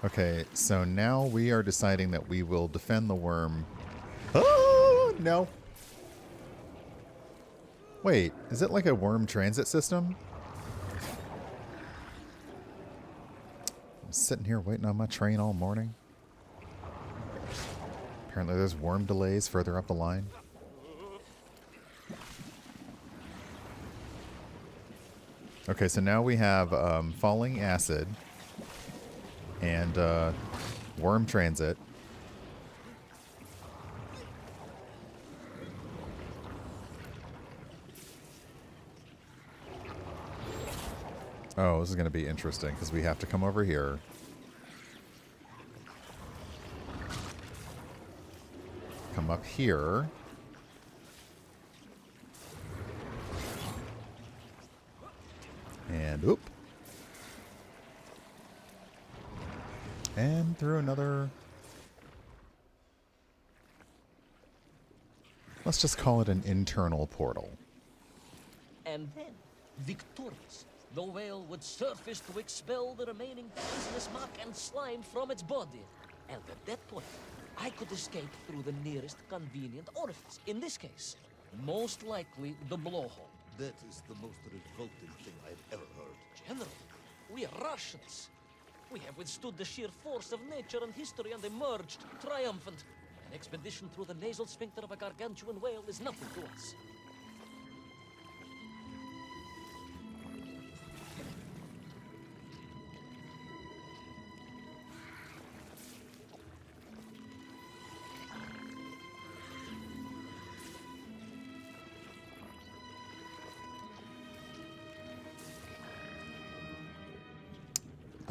Okay, so now we are deciding that we will defend the worm. Oh, no. Wait, is it like a worm transit system? I'm sitting here waiting on my train all morning. Apparently there's worm delays further up the line. Okay, so now we have falling acid and worm transit. Oh, this is going to be interesting because we have to come over here. Come up here. And oop. And through another... Let's just call it an internal portal. And then, victorious, the whale would surface to expel the remaining poisonous muck and slime from its body. And at that point, I could escape through the nearest convenient orifice. In this case, most likely the blowhole. that is the most revolting thing I've ever heard. General, we are Russians. We have withstood the sheer force of nature and history and emerged triumphant. An expedition through the nasal sphincter of a gargantuan whale is nothing to us.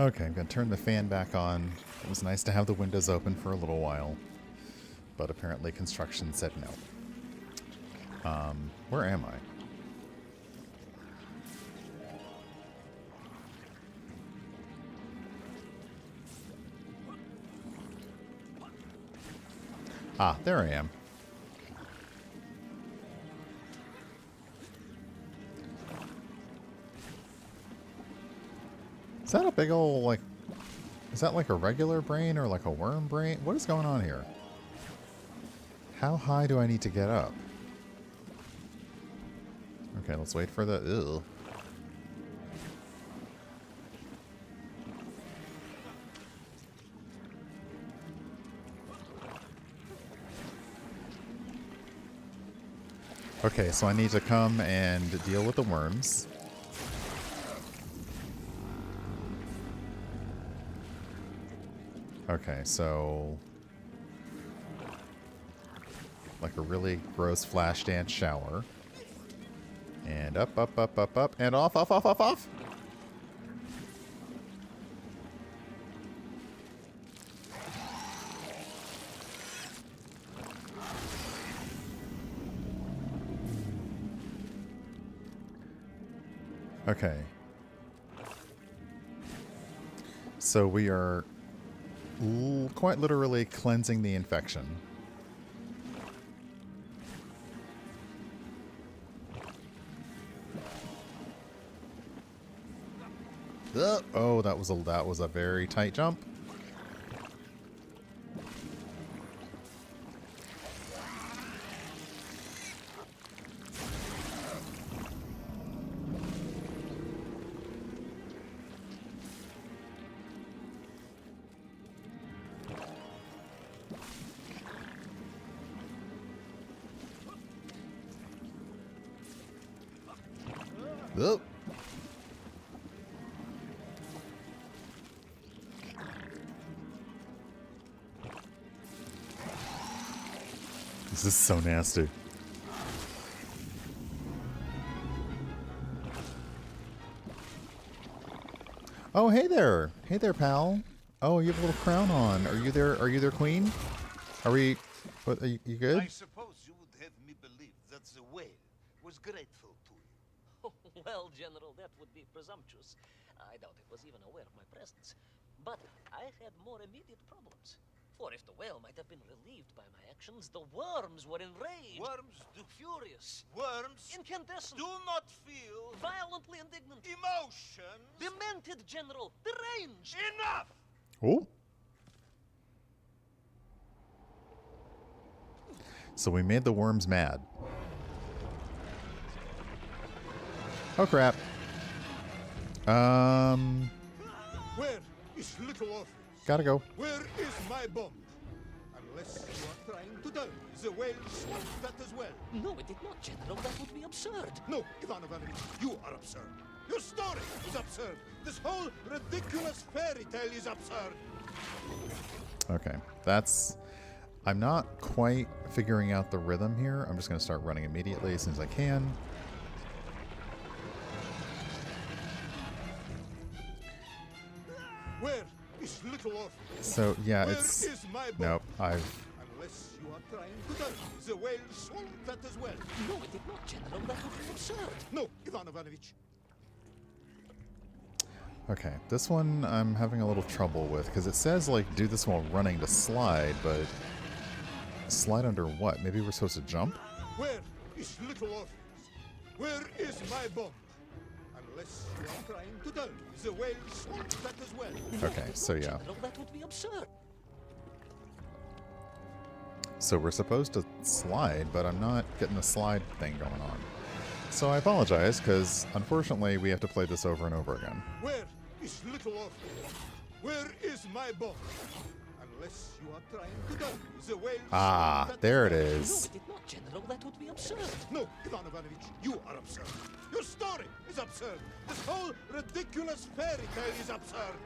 Okay, I'm going to turn the fan back on. It was nice to have the windows open for a little while, but apparently construction said no. Where am I? Ah, there I am. Is that a big old, like, is that like a regular brain or like a worm brain? What is going on here? How high do I need to get up? Okay, let's wait for the, ew. Okay, so I need to come and deal with the worms. Okay, so like a really gross flash dance shower. And up, up, up, up, up, and off, off, off, off, off. Okay. So we are quite literally cleansing the infection. Oh, that was a very tight jump. Oh. This is so nasty. Oh, hey there. Hey there, pal. Oh, you have a little crown on. Are you there, queen? Are we... What, are you good? I suppose you would have me believe that the whale was grateful to you. Well, General, that would be presumptuous. I doubt it was even aware of my presence. But I had more immediate problems. For if the whale might have been relieved by my actions, the worms were enraged. Worms do... Furious. Worms Incandescent. do not feel... Violently indignant. emotions. Demented, General. Deranged. Enough! Oh. So we made the worms mad. Oh, crap. Where is Little Orpheus? Gotta go. Where is my bomb? Unless you are trying to tell me the whale swallowed that as well. No, it did not, General. That would be absurd. No, Ivan Ivanovich, you are absurd. Your story is absurd. This whole ridiculous fairy tale is absurd. Okay, that's... I'm not quite figuring out the rhythm here. I'm just going to start running immediately as soon as I can. Where is Little Orpheus? So, yeah, Where it's... is my bomb? Nope, I've... Unless you are trying to tell me the whale swallowed that as well. No, it did not, General. That would be absurd. No, Ivan Ivanovich. Okay, this one I'm having a little trouble with, because it says, like, do this while running to slide, but... Slide under what? Maybe we're supposed to jump? Where is Little Orpheus? Where is my bomb? Unless you are trying to tell me the whale swallowed that as well. Okay, so yeah. General, that would be absurd. So we're supposed to slide, but I'm not getting the slide thing going on. So I apologize, because unfortunately we have to play this over and over again. Where is Little Orpheus? Where is my bomb? Unless you are trying to tell me the whale Ah, swallowed that there as it well. No, is. it did not, General. That would be absurd. No, Ivan Ivanovich, you are absurd. Your story is absurd. This whole ridiculous fairy tale is absurd.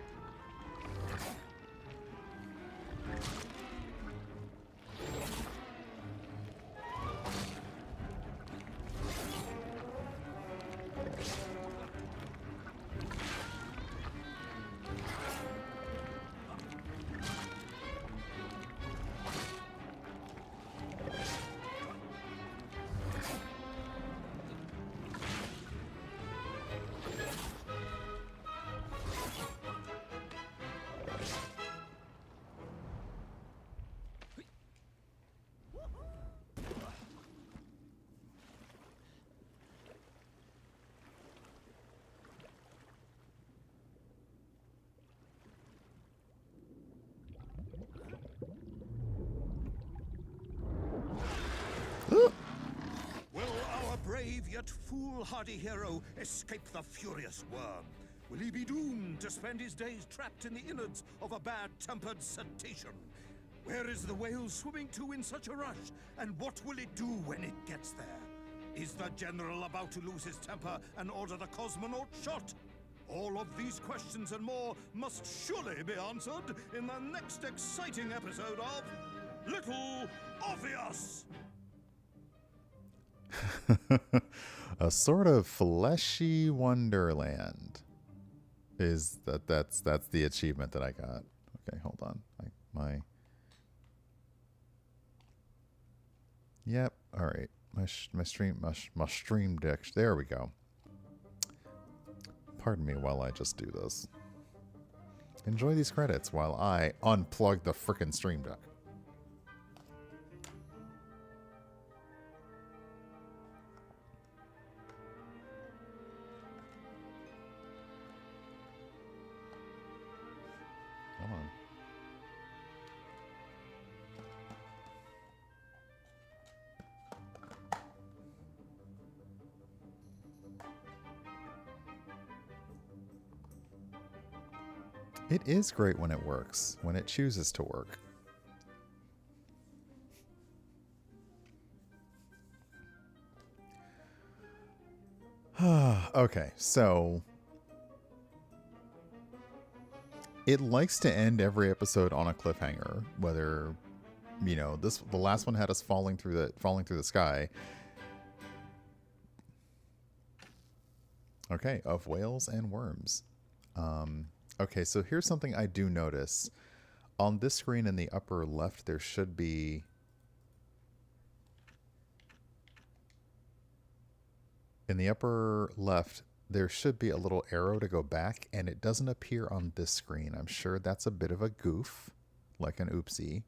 Will our brave yet foolhardy hero escape the furious worm? Will he be doomed to spend his days trapped in the innards of a bad-tempered cetacean? Where is the whale swimming to in such a rush? And what will it do when it gets there? Is the general about to lose his temper and order the cosmonaut shot? All of these questions and more must surely be answered in the next exciting episode of Little Orpheus! A sort of fleshy wonderland is that's the achievement that I got. Okay, hold on. Yep. All right. My stream deck. There we go. Pardon me while I just do this. Enjoy these credits while I unplug the frickin' Stream Deck. Come on. It is great when it works, when it chooses to work. Okay, so it likes to end every episode on a cliffhanger, whether, you know, the last one had us falling through the sky. Okay, of whales and worms. Okay, so here's something I do notice. On this screen in the upper left, there should be... In the upper left, there should be a little arrow to go back, and it doesn't appear on this screen. I'm sure that's a bit of a goof, like an oopsie.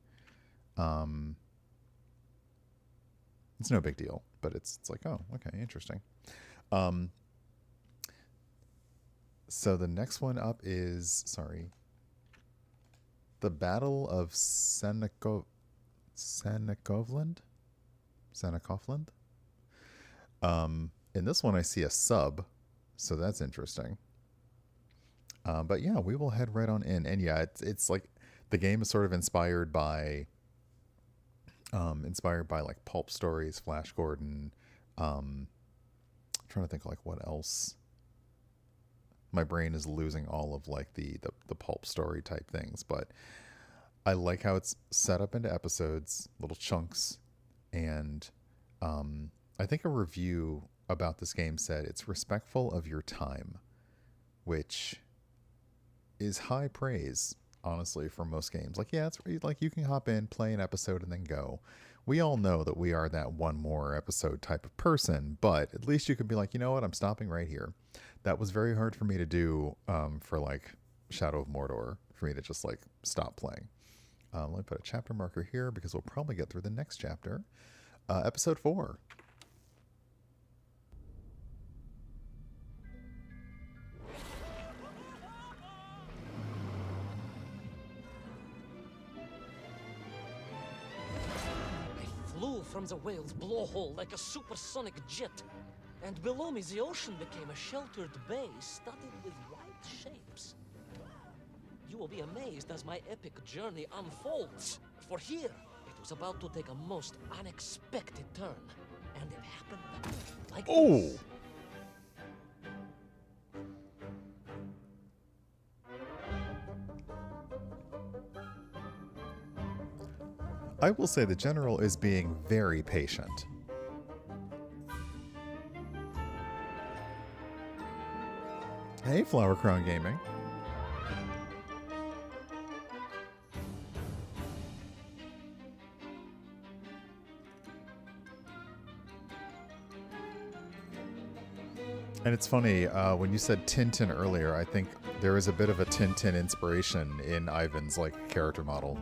It's no big deal, but it's like, oh, okay, interesting. So the next one up is, sorry, the Battle of Sanakovland? In this one I see a sub, so that's interesting. But yeah, we will head right on in. And yeah, it's like the game is sort of inspired by like pulp stories, Flash Gordon. I'm trying to think like what else. My brain is losing all of like the pulp story type things, but I like how it's set up into episodes, little chunks, and I think a review about this game said it's respectful of your time, which is high praise, honestly, for most games. Like, yeah, it's like you can hop in, play an episode, and then go. We all know that we are that one more episode type of person, but at least you could be like, you know what, I'm stopping right here. That was very hard for me to do for like Shadow of Mordor, for me to just like stop playing. Let me put a chapter marker here because we'll probably get through the next chapter. Episode 4. I flew from the whale's blowhole like a supersonic jet. And below me, the ocean became a sheltered bay studded with white shapes. You will be amazed as my epic journey unfolds. For here, it was about to take a most unexpected turn. And it happened like this. I will say the general is being very patient. Hey, Flower Crown Gaming. And it's funny, when you said Tintin earlier, I think there is a bit of a Tintin inspiration in Ivan's like character model.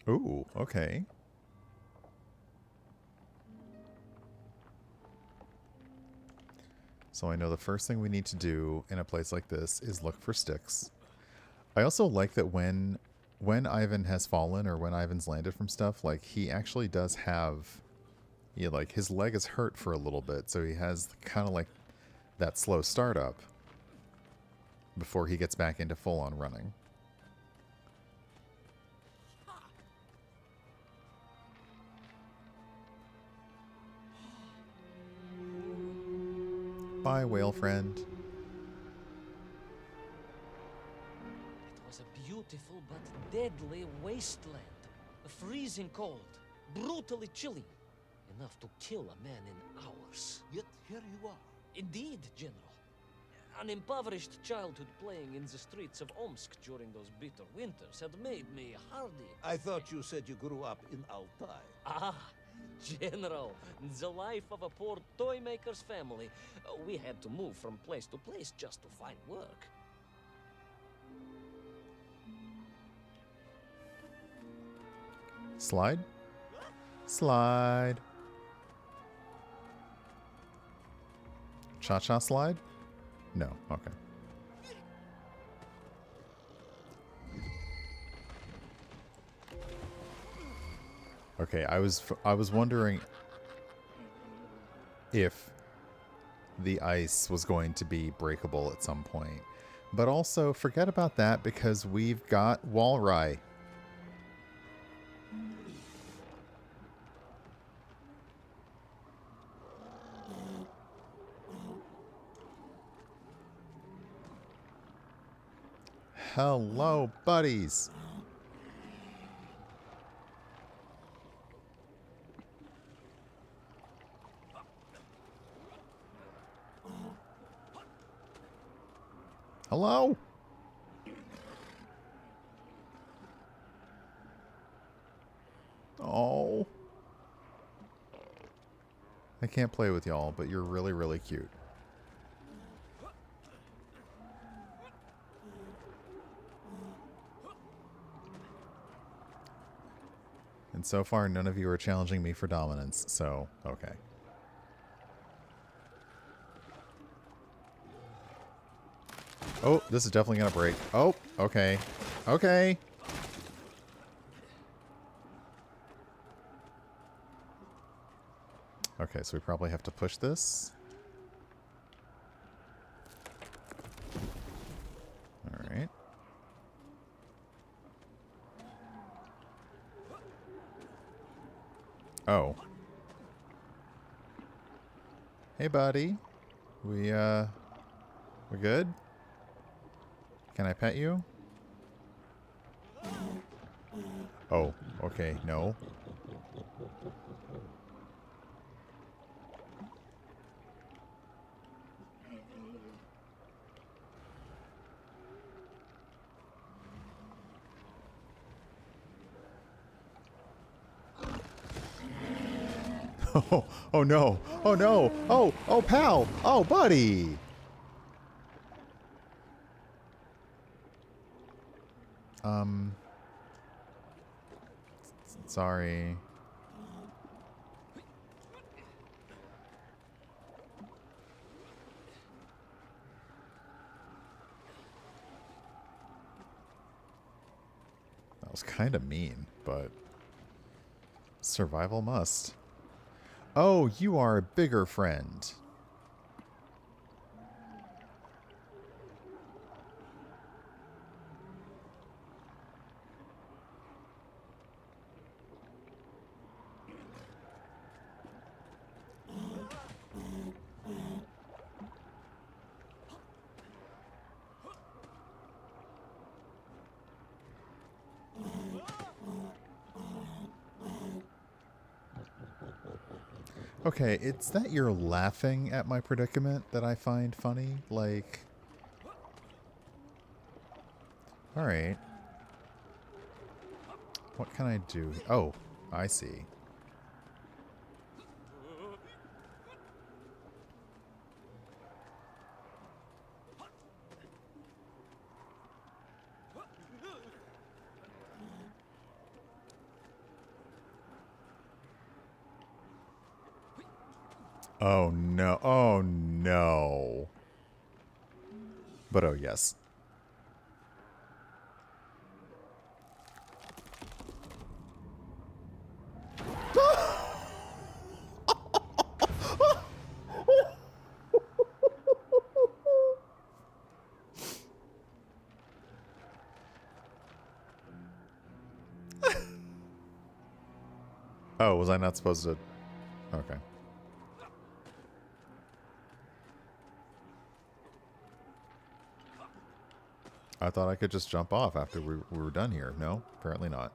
Ooh, okay. So I know the first thing we need to do in a place like this is look for sticks. I also like that when Ivan has fallen or when Ivan's landed from stuff, like he actually does have, yeah, like his leg is hurt for a little bit, so he has kind of like that slow startup before he gets back into full-on running. Bye, whale friend. It was a beautiful but deadly wasteland. Freezing cold, brutally chilly. Enough to kill a man in hours. Yet here you are. Indeed, General. An impoverished childhood playing in the streets of Omsk during those bitter winters had made me hardy. I thought you said you grew up in Altai. Ah, General, the life of a poor toy maker's family. We had to move from place to place just to find work. Slide? Slide. Cha-cha slide? No. Okay. Okay, I was wondering if the ice was going to be breakable at some point. But also, forget about that because we've got Walrye. Hello, buddies. Hello? Oh. I can't play with y'all, but you're really, really cute. And so far, none of you are challenging me for dominance, so, okay. Oh, this is definitely gonna break. Oh, okay. Okay. Okay, so we probably have to push this. Alright. Oh. Hey, buddy. We good? Can I pet you? Oh, okay, no. Oh, oh no. Oh no. Oh, oh pal. Oh, buddy. Sorry. That was kind of mean, but survival must. Oh, you are a bigger friend. Okay, it's that you're laughing at my predicament that I find funny. Like... Alright. What can I do? Oh, I see. Oh no. Oh no. But oh yes. Oh, was I not supposed to? Okay. I thought I could just jump off after we were done here. No, apparently not.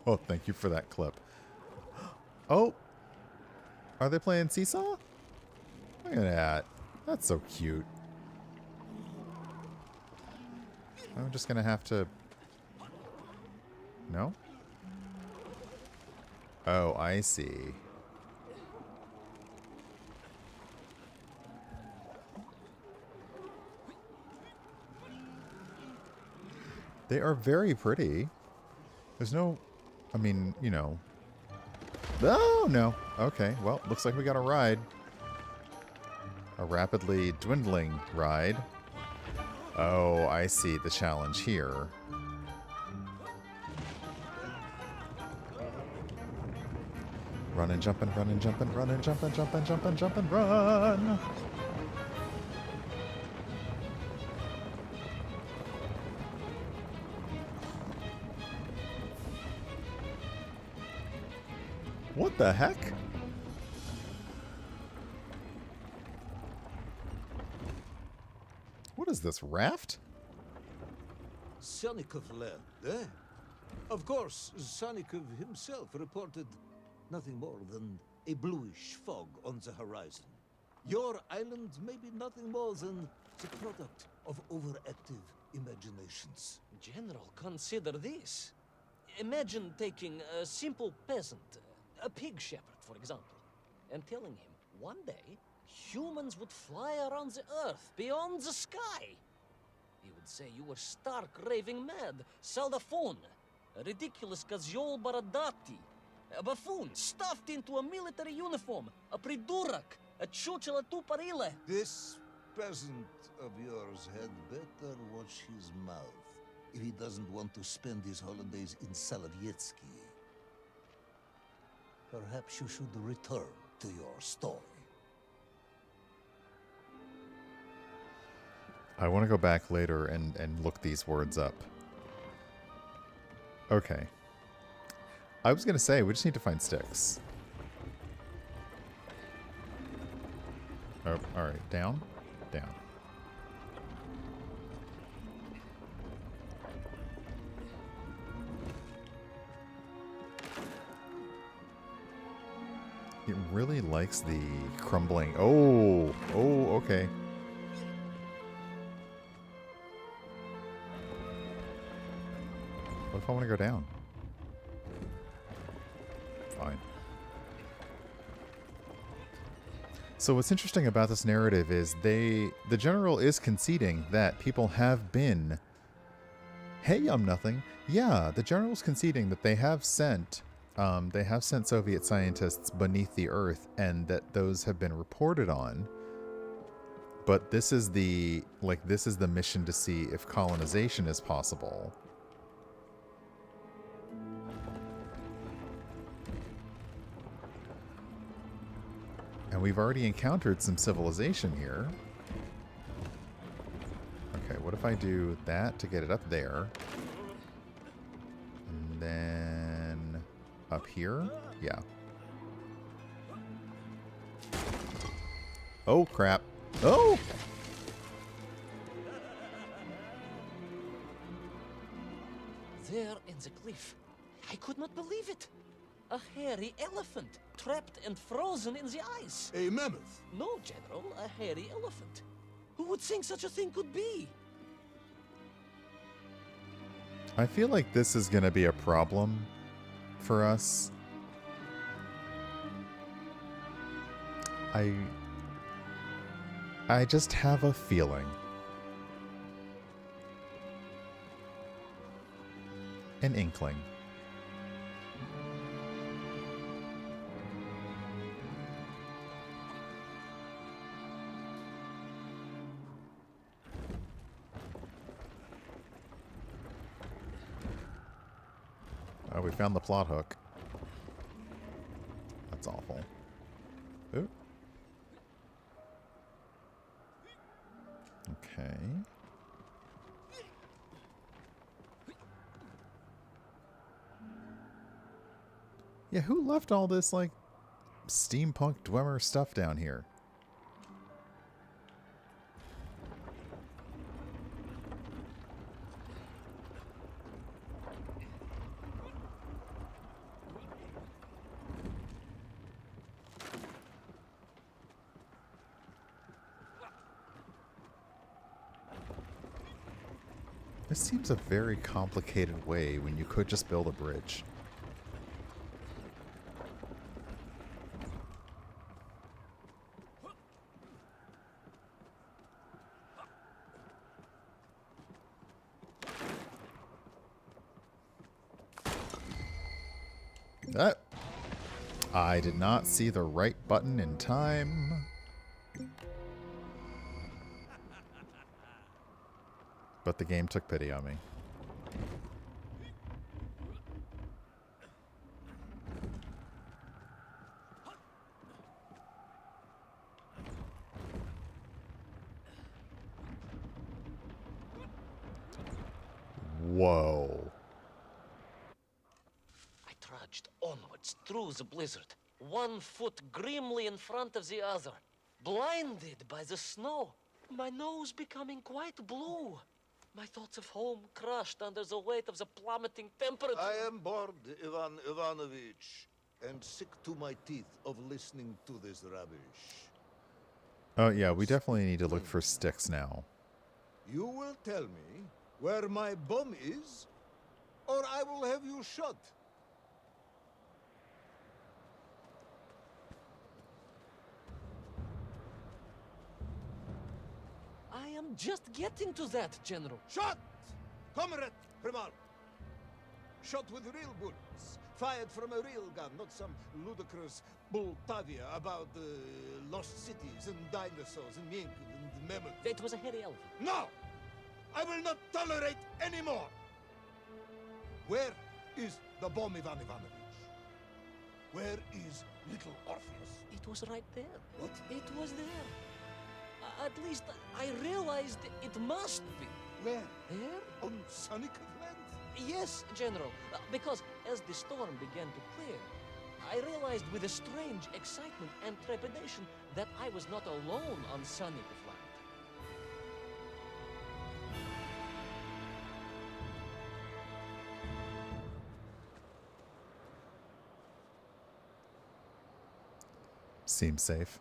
Oh, thank you for that clip. Oh, are they playing Seesaw? Look at that. That's so cute. I'm just gonna have to... No? Oh, I see. They are very pretty. There's no... I mean, you know... Oh, no. Okay, well, looks like we got a ride. A rapidly dwindling ride. Oh, I see the challenge here. Run and jump and run and jump and run and jump and jump and jump and jump and run. What the heck? What is this, raft? Sonikov land, eh? Of course, Sonikov himself reported nothing more than a bluish fog on the horizon. Your island may be nothing more than the product of overactive imaginations. General, consider this. Imagine taking a simple peasant, a pig shepherd, for example, and telling him one day humans would fly around the earth beyond the sky. He would say you were stark raving mad, Saldafon, a ridiculous Kazyol Baradati, a buffoon stuffed into a military uniform, a pridurak, a chuchela tuparile. This peasant of yours had better watch his mouth if he doesn't want to spend his holidays in Solovyetsky. Perhaps you should return to your story. I want to go back later and look these words up. Okay. I was going to say, we just need to find sticks. Oh, alright. Down? Down. It really likes the crumbling. Oh! Oh, okay. What if I want to go down? Fine. So what's interesting about this narrative is the general is conceding that people have been... Hey, nothing. Yeah, the general's conceding that they have sent Soviet scientists beneath the earth and that those have been reported on. But this is the mission to see if colonization is possible. And we've already encountered some civilization here. Okay, what if I do that to get it up there? And then up here? Yeah. Oh, crap. Oh! There in the cliff, I could not believe it. A hairy elephant, trapped and frozen in the ice. A mammoth? No, General, a hairy elephant. Who would think such a thing could be? I feel like this is going to be a problem for us. I just have a feeling. An inkling. Oh, we found the plot hook. That's awful. Ooh. Okay. Yeah, who left all this, like, steampunk Dwemer stuff down here? This seems a very complicated way when you could just build a bridge. I did not see the right button in time. But the game took pity on me. Whoa. I trudged onwards through the blizzard, one foot grimly in front of the other, blinded by the snow, my nose becoming quite blue. My thoughts of home crushed under the weight of the plummeting temperature. I am bored, Ivan Ivanovich, and sick to my teeth of listening to this rubbish. Oh yeah, we definitely need to look for sticks now. You will tell me where my bomb is, or I will have you shot. I am just getting to that, General. Shot! Comrade Primal! Shot with real bullets, fired from a real gun, not some ludicrous Bultavia about lost cities and dinosaurs and mink and mammoth. It was a hairy elf. No! I will not tolerate any more! Where is the bomb, Ivan Ivanovich? Where is Little Orpheus? It was right there. What? It was there. At least I realized it must be. Where? There? On Sonic Land? Yes, General. Because as the storm began to clear, I realized with a strange excitement and trepidation that I was not alone on Sonic Land. Seems safe.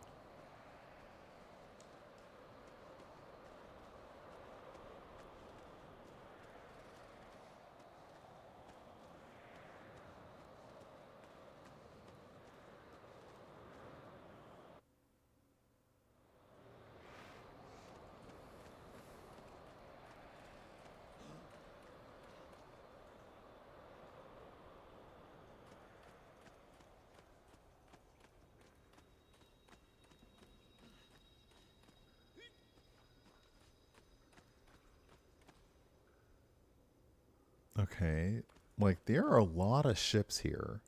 Okay, like there are a lot of ships here.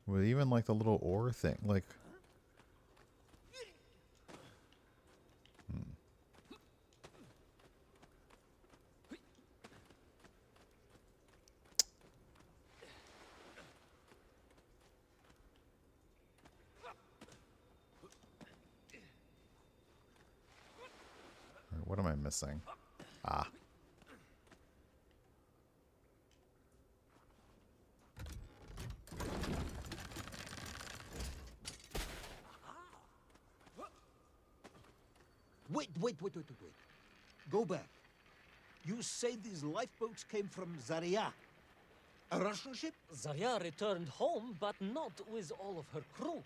With even like the little ore thing, like... What am I missing? Ah. Wait. Go back. You say these lifeboats came from Zarya? A Russian ship? Zarya returned home, but not with all of her crew.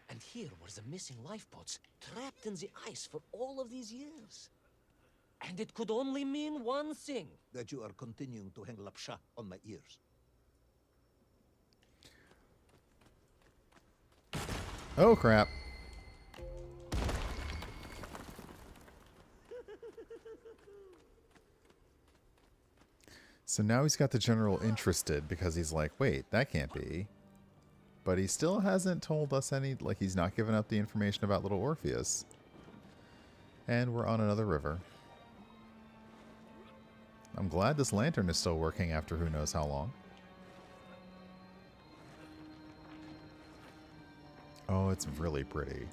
And here were the missing lifeboats, trapped in the ice for all of these years. And it could only mean one thing. That you are continuing to hang lapsha on my ears. Oh, crap. So now he's got the general interested because he's like, wait, that can't be. But he still hasn't told us any, like he's not given up the information about Little Orpheus. And we're on another river. I'm glad this lantern is still working after who knows how long. Oh, it's really pretty.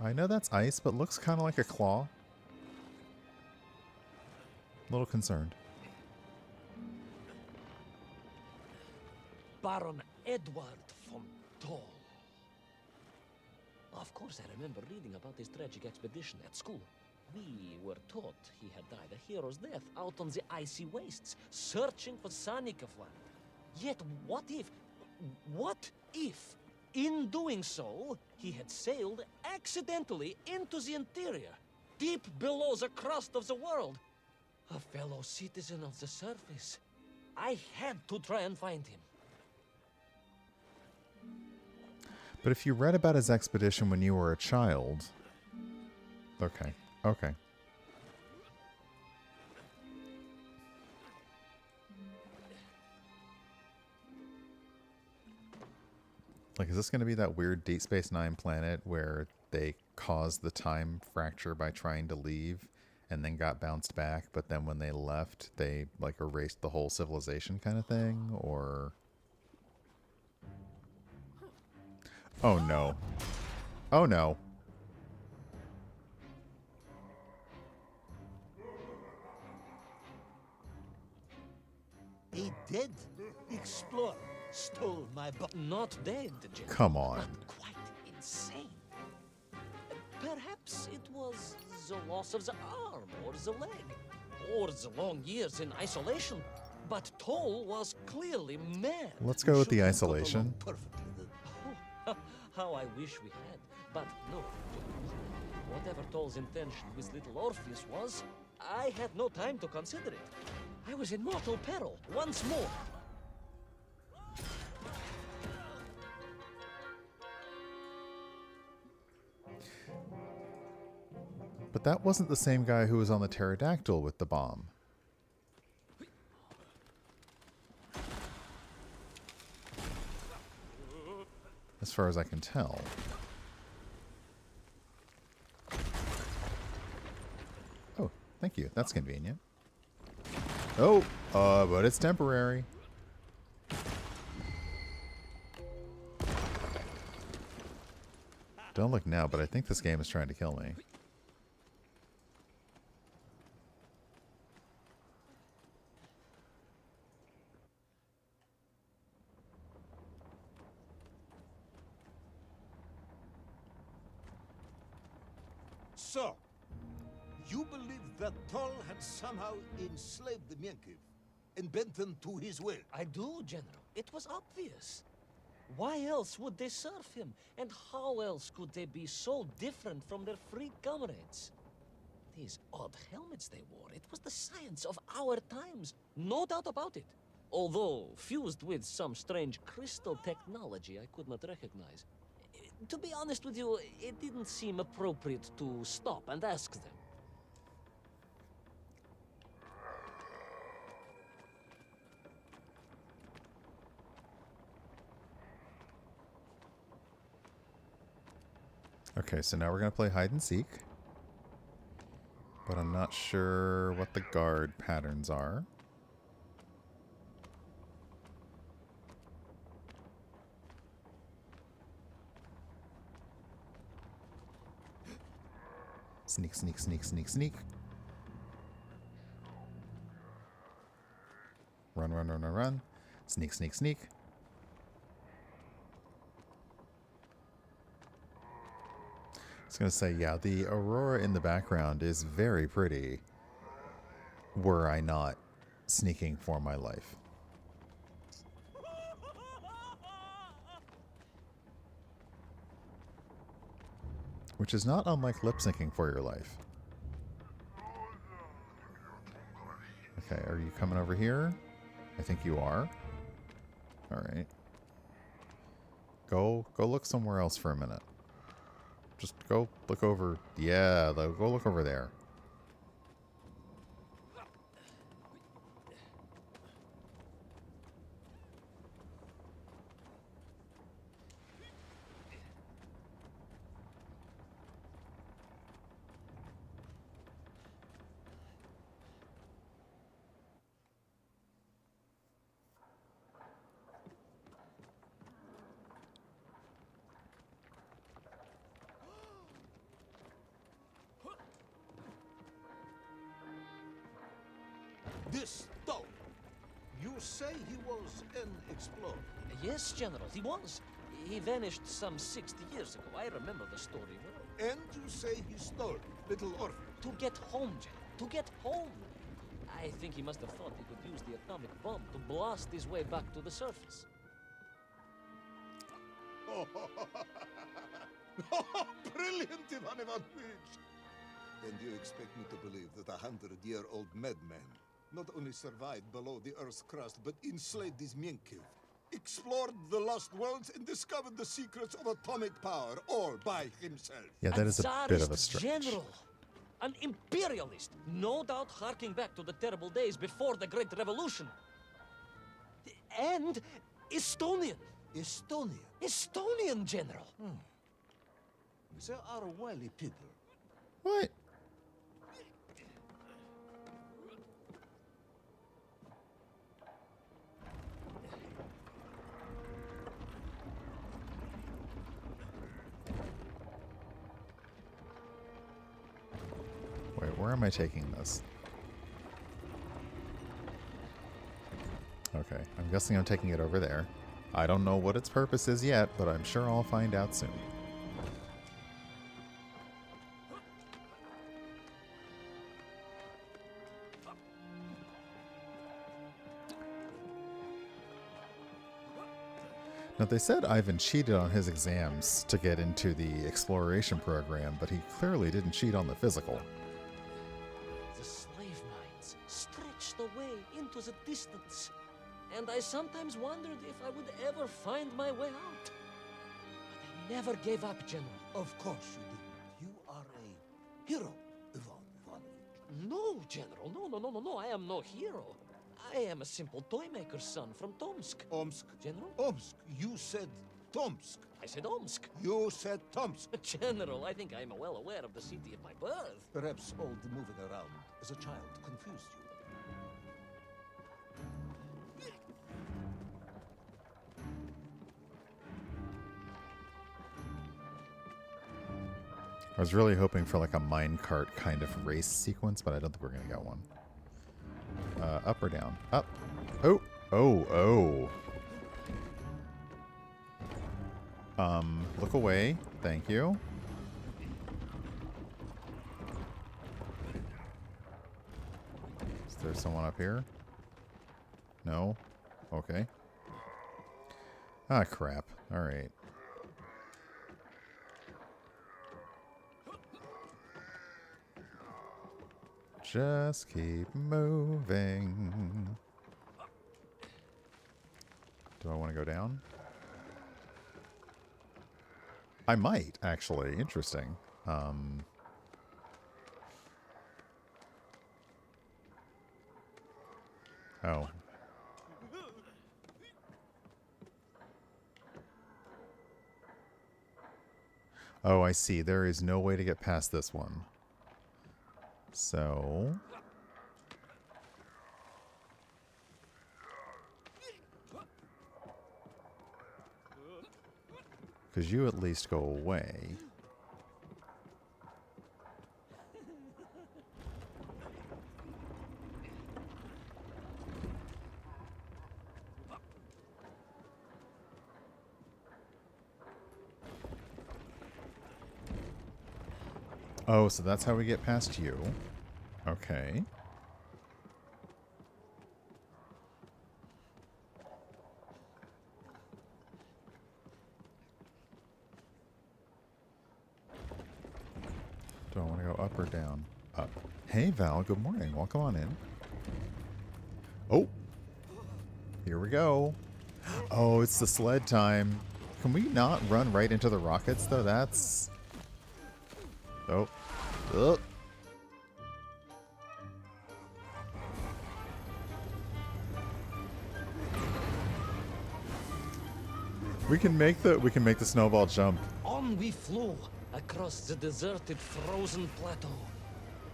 I know that's ice, but looks kind of like a claw. A little concerned. Baron Edward von Toll. Of course, I remember reading about his tragic expedition at school. We were taught he had died a hero's death out on the icy wastes, searching for Sanikov land. Yet what if, in doing so, he had sailed accidentally into the interior, deep below the crust of the world? A fellow citizen of the surface. I had to try and find him. But if you read about his expedition when you were a child... Okay. Okay. Like, is this going to be that weird Deep Space Nine planet where they caused the time fracture by trying to leave and then got bounced back, but then when they left, they, like, erased the whole civilization kind of thing? Or... Oh, no. Oh, no. A dead explorer stole my book. Not dead, General. Come on. But quite insane. Perhaps it was the loss of the arm or the leg, or the long years in isolation. But Toll was clearly mad. Let's go with the Should have got isolation. along perfectly. Oh, how I wish we had. But no, whatever Toll's intention with Little Orpheus was, I had no time to consider it. I was in mortal peril once more. But that wasn't the same guy who was on the pterodactyl with the bomb. As far as I can tell. Oh, thank you. That's convenient. Oh, but it's temporary. Don't look now, but I think this game is trying to kill me. So, you believe that Toll had somehow enslaved the Menkiv and bent them to his will? I do, General. It was obvious. Why else would they serve him? And how else could they be so different from their free comrades? These odd helmets they wore, it was the science of our times. No doubt about it. Although fused with some strange crystal technology I could not recognize. To be honest with you, it didn't seem appropriate to stop and ask them. Okay, so now we're going to play hide and seek. But I'm not sure what the guard patterns are. Sneak, sneak, sneak, sneak, sneak. Run, run, run, run, run. Sneak, sneak, sneak. I was going to say, yeah, the aurora in the background is very pretty. Were I not sneaking for my life. Which is not unlike lip syncing for your life. Okay, are you coming over here? I think you are. Alright. Go look somewhere else for a minute. Just go look over. Yeah, go look over there. This stone, you say he was an explorer? Yes, General, he was. He vanished some 60 years ago. I remember the story well. And you say he stole Little Orpheus? To get home, General. To get home. I think he must have thought he could use the atomic bomb to blast his way back to the surface. Brilliant, Ivan Ivanovich! And you expect me to believe that a 100-year-old madman not only survived below the Earth's crust, but enslaved his Mienkiv, explored the lost worlds, and discovered the secrets of atomic power, all by himself? Yeah, that is a bit of a Tsarist stretch. general. An imperialist. No doubt harking back to the terrible days before the Great Revolution. And Estonian. Estonia. Estonian, General. They are wily people. What? Wait, where am I taking this? Okay, I'm guessing I'm taking it over there. I don't know what its purpose is yet, but I'm sure I'll find out soon. Now, they said Ivan cheated on his exams to get into the exploration program, but he clearly didn't cheat on the physical. The slave mines stretched away into the distance. And I sometimes wondered if I would ever find my way out. But I never gave up, General. Of course you didn't. You are a hero, Ivan Ivanovich. No, General. No. I am no hero. I am a simple toy maker's son from Tomsk. Omsk. General? Omsk. You said Tomsk. I said Omsk. You said Tomsk. General, I think I am well aware of the city of my birth. Perhaps all the moving around as a child confused you. I was really hoping for like a minecart kind of race sequence, but I don't think we're going to get one. Up or down? Up. Oh. Look away. Thank you. Is there someone up here? No? Okay. Ah, crap. Alright. Just keep moving. Do I want to go down? I might, actually. Interesting. Oh. Oh, I see. There is no way to get past this one. So... Because you at least go away. Oh, so that's how we get past you. Okay. Do I want to go up or down? Up. Hey, Val. Good morning. Welcome on in. Oh. Here we go. Oh, it's the sled time. Can we not run right into the rockets, though? That's... Oh. Ugh. We can make the snowball jump. On we flew across the deserted, frozen plateau.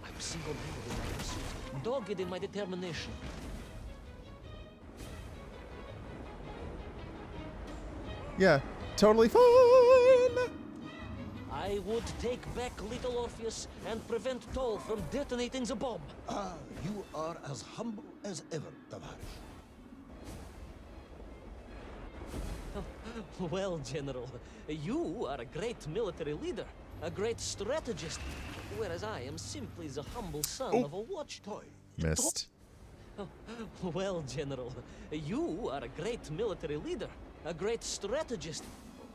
I was single-handed in my pursuit, dogged in my determination. Yeah, totally fine. I would take back Little Orpheus and prevent Toll from detonating the bomb. Ah, you are as humble as ever, Tavares. Well, General, you are a great military leader, a great strategist, whereas I am simply the humble son of a watchdog. Missed. Well, General, you are a great military leader, a great strategist,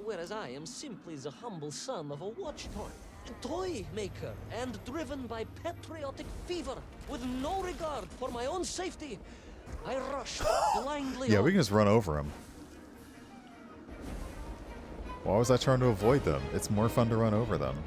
whereas I am simply the humble son of a watchdog. Toy maker and driven by patriotic fever with no regard for my own safety. I rushed blindly Yeah, on. we can just run over them. Why was I trying to avoid them? It's more fun to run over them.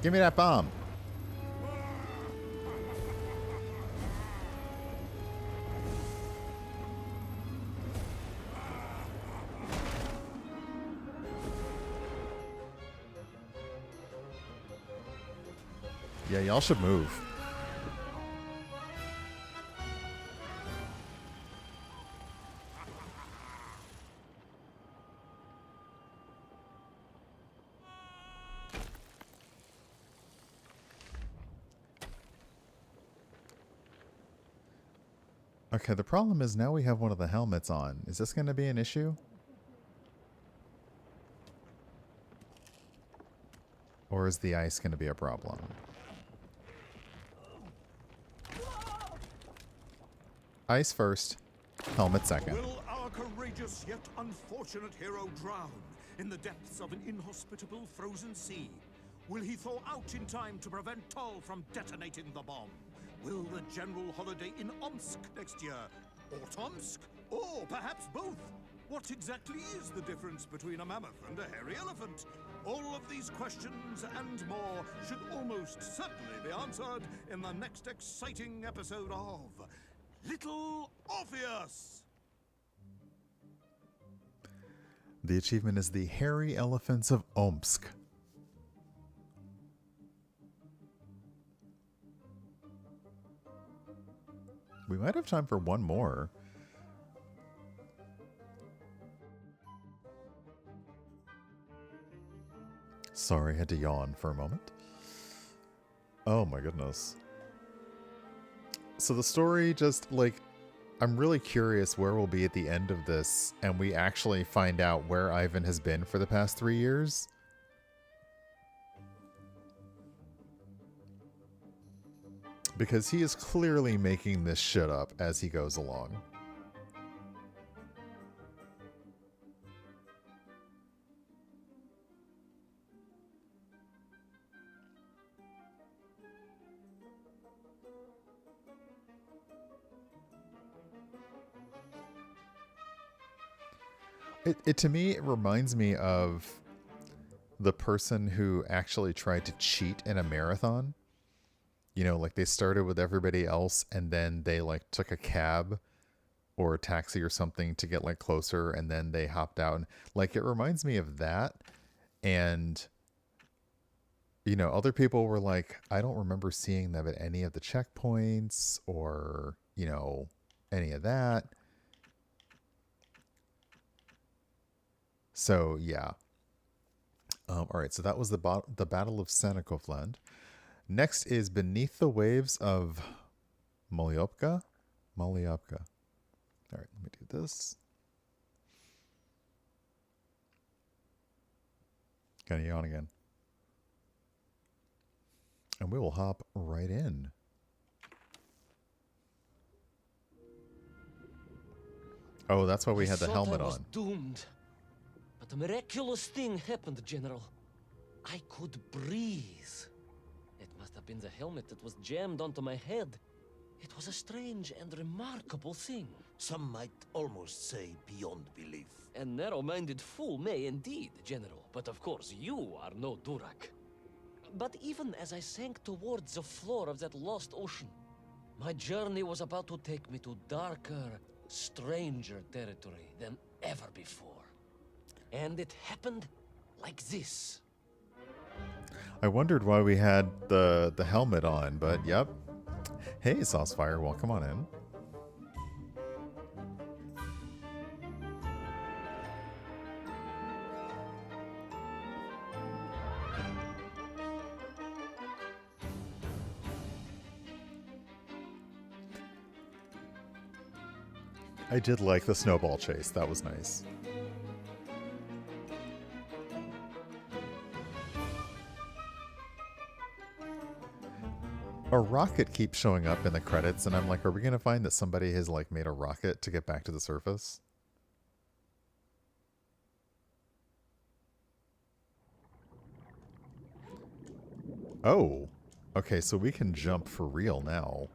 Give me that bomb. Yeah, y'all should move. Okay, the problem is now we have one of the helmets on. Is this going to be an issue? Or is the ice going to be a problem? Ice first, helmet second. Will our courageous yet unfortunate hero drown in the depths of an inhospitable frozen sea? Will he thaw out in time to prevent Tull from detonating the bomb? Will the general holiday in Omsk next year? Or Tomsk? Or perhaps both? What exactly is the difference between a mammoth and a hairy elephant? All of these questions and more should almost certainly be answered in the next exciting episode of Little Orpheus! The achievement is the Hairy Elephants of Omsk. We might have time for one more. Sorry, I had to yawn for a moment. Oh my goodness. So the story just, like, I'm really curious where we'll be at the end of this, and we actually find out where Ivan has been for the past 3 years. Because he is clearly making this shit up as he goes along. It to me, it reminds me of the person who actually tried to cheat in a marathon. You know, like they started with everybody else and then they like took a cab or a taxi or something to get like closer, and then they hopped out. And like, it reminds me of that. And, you know, other people were like, I don't remember seeing them at any of the checkpoints or, you know, any of that. So, yeah. All right, so that was the Battle of Sanakovland. Next is Beneath the Waves of Molyopka. All right, let me do this. Gonna yawn again. And we will hop right in. Oh, that's why we had the helmet I was on. doomed. But a miraculous thing happened, General. I could breathe. It must have been the helmet that was jammed onto my head. It was a strange and remarkable thing. Some might almost say beyond belief. A narrow-minded fool may indeed, General. But of course, you are no Durak. But even as I sank towards the floor of that lost ocean, my journey was about to take me to darker, stranger territory than ever before. And it happened like this. I wondered why we had the helmet on, but yep. Hey, Saucefire, welcome on in. I did like the snowball chase. That was nice. A rocket keeps showing up in the credits, and I'm like, are we going to find that somebody has like made a rocket to get back to the surface? Oh, okay, so we can jump for real now.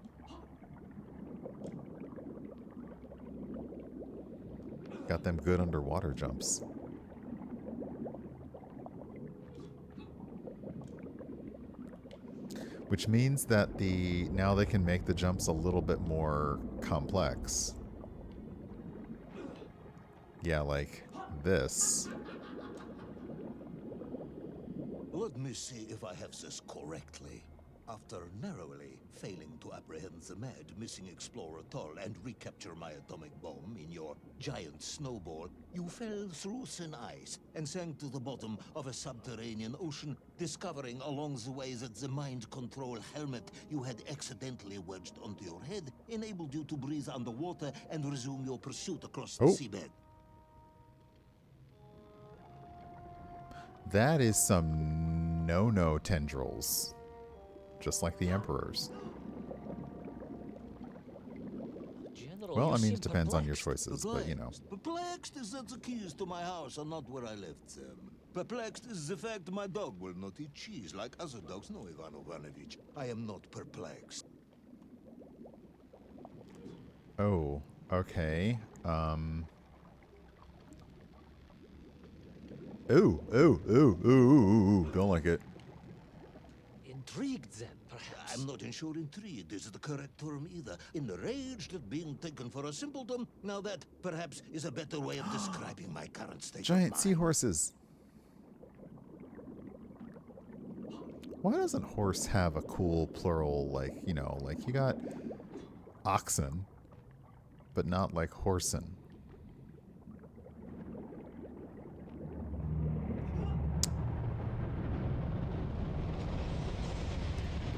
Got them good underwater jumps. Which means that now they can make the jumps a little bit more complex. Yeah, like this. Let me see if I have this correctly. After narrowly failing to apprehend the mad missing explorer Toll and recapture my atomic bomb in your giant snowball, you fell through thin ice and sank to the bottom of a subterranean ocean, discovering along the way that the mind control helmet you had accidentally wedged onto your head enabled you to breathe underwater and resume your pursuit across the seabed. That is some no-no tendrils. Just like the Emperor's. General, Well, you I mean, seem it depends on your perplexed. choices, but you know. Perplexed is that the keys to my house are not where I left them. Perplexed is the fact my dog will not eat cheese like other dogs. No, Ivan Ivanovich, I am not perplexed. Oh, okay. Ooh, ooh, ooh, ooh, ooh, ooh. Don't like it. Intrigued then, perhaps? I'm not sure intrigued is the correct term either. Enraged at being taken for a simpleton. Now that, perhaps, is a better way of describing my current state of Giant mind. seahorses. Why doesn't horse have a cool plural, like, you know, like you got oxen, but not like horsen?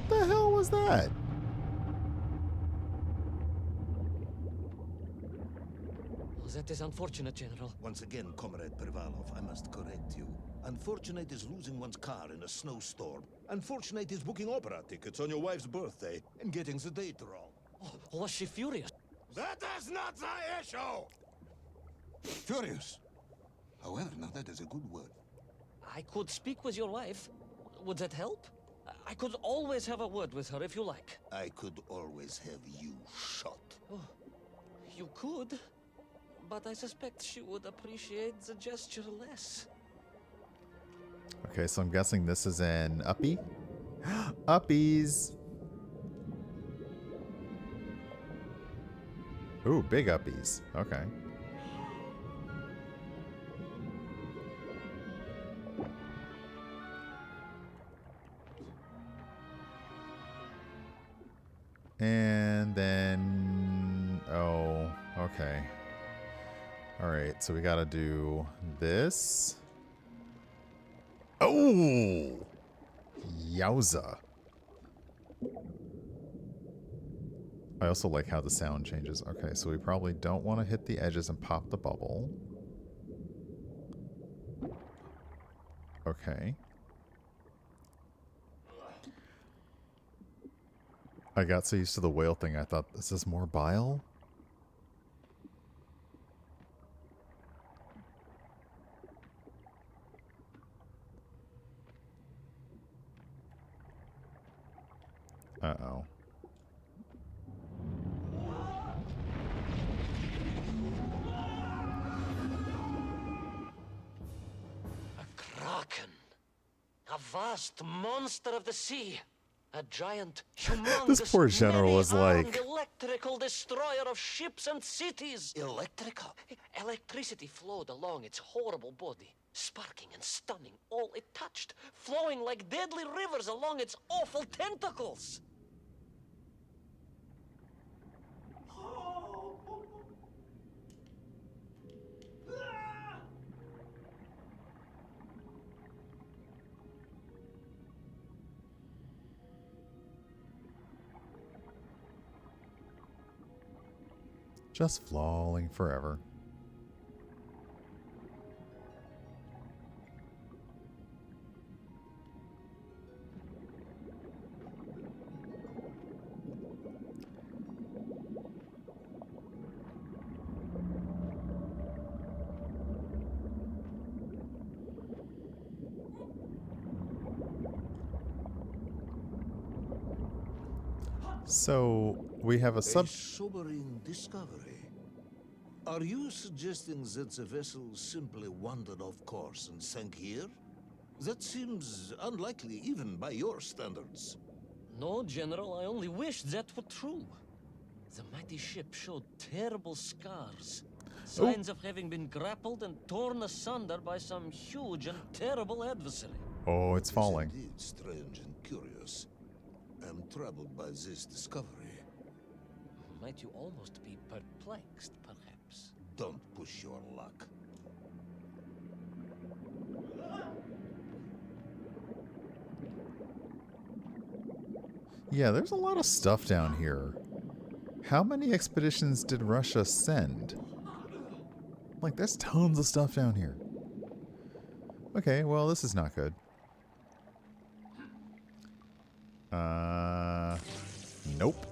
What the hell was that? Oh, that is unfortunate, General. Once again, Comrade Pervalov, I must correct you. Unfortunate is losing one's car in a snowstorm. Unfortunate is booking opera tickets on your wife's birthday and getting the date wrong. Oh, was she furious? That is not the issue! Furious. However, now that is a good word. I could speak with your wife. Would that help? I could always have a word with her if you like. I could always have you shot. Oh, you could, but I suspect she would appreciate the gesture less. Okay, so I'm guessing this is an uppie? Uppies! Ooh, big uppies. Okay. And then... Oh, okay. Alright, so we gotta do this. Oh! Yowza. I also like how the sound changes. Okay, so we probably don't want to hit the edges and pop the bubble. Okay. I got so used to the whale thing, I thought, this is more bile? Uh-oh. A kraken. A vast monster of the sea. A giant, humongous, This poor general is many-armed like... electrical destroyer of ships and cities. Electrical? Electricity flowed along its horrible body, sparking and stunning all it touched, flowing like deadly rivers along its awful tentacles. Just falling forever. So we have a sobering discovery. Are you suggesting that the vessel simply wandered off course and sank here? That seems unlikely even by your standards. No, General, I only wish that were true. The mighty ship showed terrible scars. Signs of having been grappled and torn asunder by some huge and terrible adversary. Oh, it's falling. It is indeed strange and curious. I'm troubled by this discovery. Might you almost be perplexed, perhaps? Don't push your luck. Yeah, there's a lot of stuff down here. How many expeditions did Russia send? Like, there's tons of stuff down here. Okay, well, this is not good. Nope.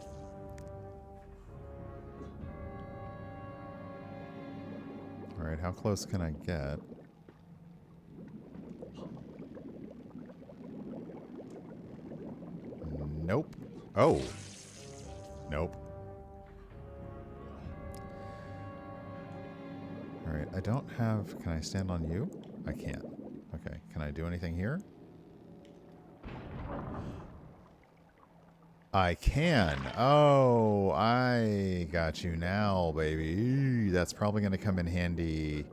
Alright, how close can I get? Nope. Oh. Nope. Alright, I don't have... Can I stand on you? I can't. Okay, can I do anything here? I can. Oh, I got you now, baby. That's probably going to come in handy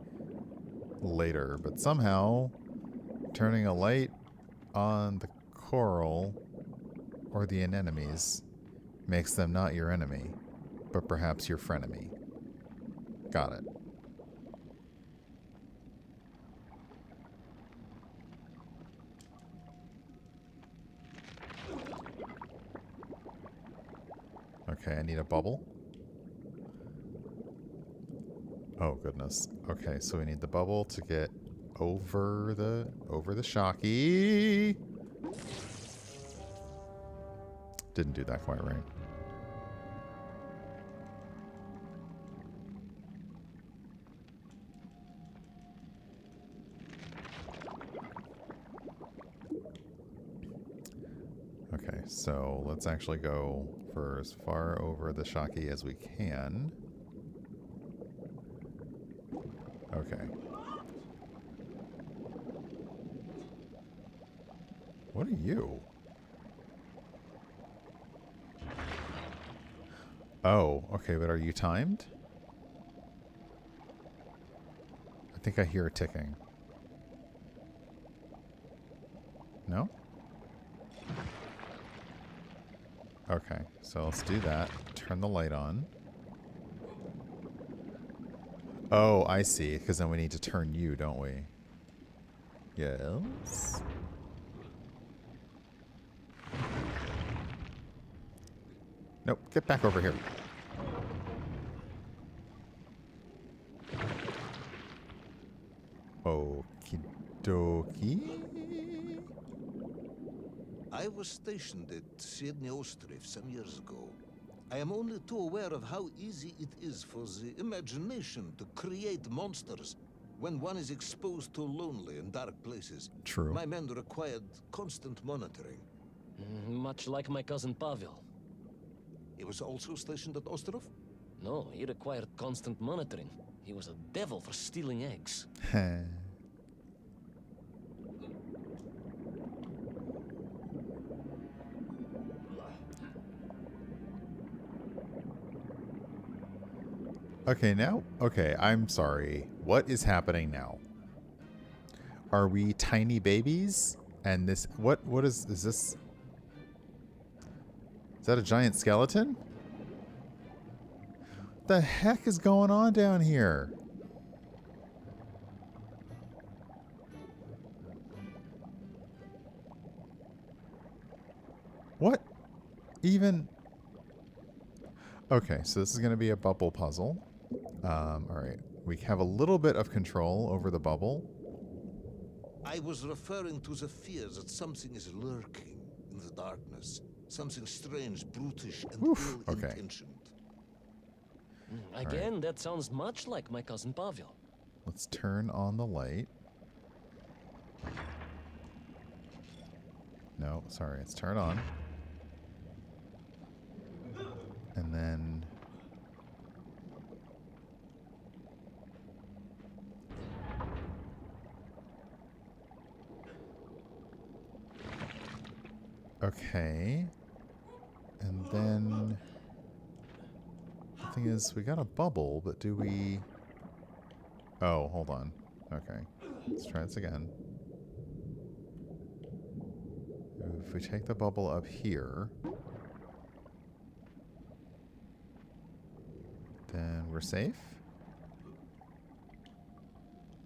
later. But somehow, turning a light on the coral or the anemones makes them not your enemy, but perhaps your frenemy. Got it. Okay, I need a bubble. Oh goodness. Okay, so we need the bubble to get over the shocky. Didn't do that quite right. Okay, so let's actually go for as far over the shocky as we can. Okay. What are you? Oh, okay, but are you timed? I think I hear a ticking. No? Okay, so let's do that. Turn the light on. Oh, I see, because then we need to turn you, don't we? Yes. Nope, get back over here. Okie dokie. I was stationed at Sydney Ostrif some years ago. I am only too aware of how easy it is for the imagination to create monsters when one is exposed to lonely and dark places. True. My men required constant monitoring. Much like my cousin Pavel. He was also stationed at Ostrov? No, he required constant monitoring. He was a devil for stealing eggs. Okay, now? Okay, I'm sorry. What is happening now? Are we tiny babies? And this... What is this? Is that a giant skeleton? The heck is going on down here? What even... Okay, so this is going to be a bubble puzzle. All right. We have a little bit of control over the bubble. I was referring to the fear that something is lurking in the darkness. Something strange, brutish, and ill-intentioned. Again, that sounds much like my cousin Pavel. Let's turn on the light. No, sorry, it's turned on. And then... Okay. And then... The thing is, we got a bubble, but do we... Oh, hold on. Okay. Let's try this again. If we take the bubble up here... Then we're safe?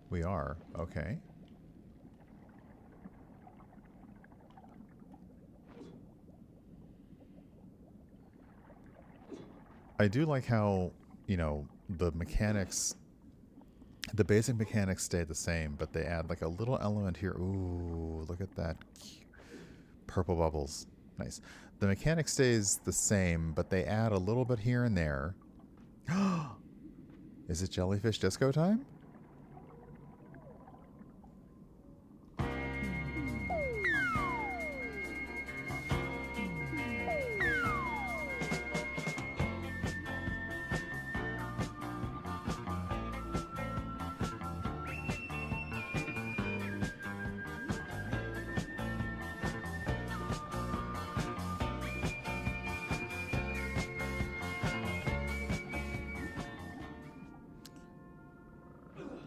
We are. Okay. I do like how, you know, the mechanics, the basic mechanics stay the same, but they add like a little element here. Ooh, look at that. Purple bubbles. Nice. The mechanic stays the same, but they add a little bit here and there. Is it jellyfish disco time?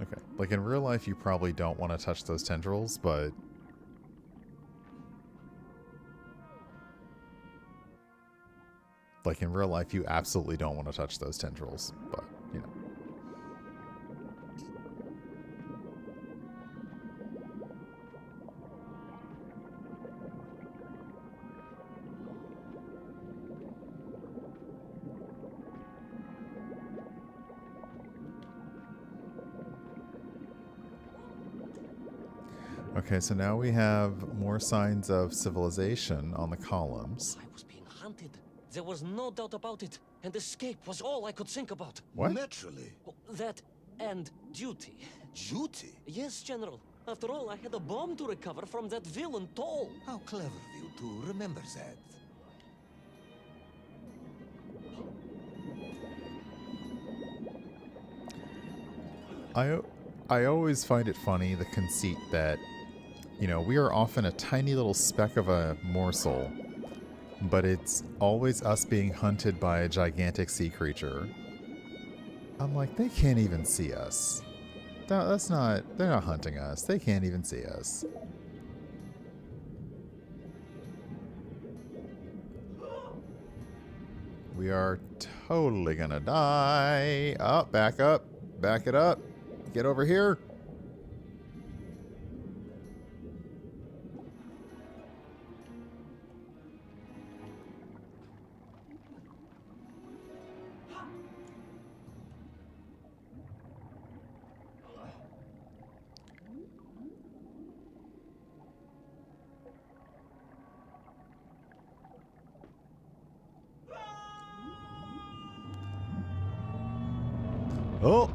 Okay. Like in real life, you probably don't want to touch those tendrils, but... Like in real life, you absolutely don't want to touch those tendrils, but, you know. Okay, so now we have more signs of civilization on the columns. I was being hunted. There was no doubt about it. And escape was all I could think about. What? Naturally. That and duty. Duty? Yes, General. After all, I had a bomb to recover from that villain Toll. How clever of you to remember that. I always find it funny, the conceit that, you know, we are often a tiny little speck of a morsel, but it's always us being hunted by a gigantic sea creature. I'm like, they can't even see us. That's not, they're not hunting us. They can't even see us. We are totally gonna die. Oh, back up. Back it up. Get over here. Oh!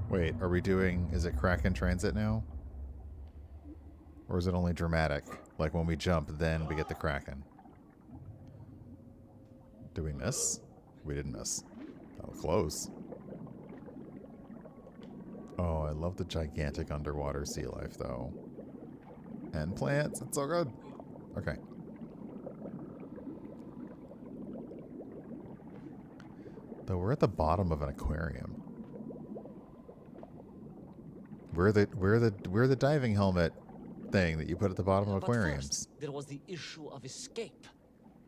Wait, are we doing... Is it Kraken Transit now? Or is it only dramatic? Like when we jump, then we get the Kraken. Did we miss? We didn't miss. That was close. Oh, I love the gigantic underwater sea life, though. And plants. It's so good. Okay. Though we're at the bottom of an aquarium. We're the diving helmet thing that you put at the bottom of But aquariums. first, there was the issue of escape.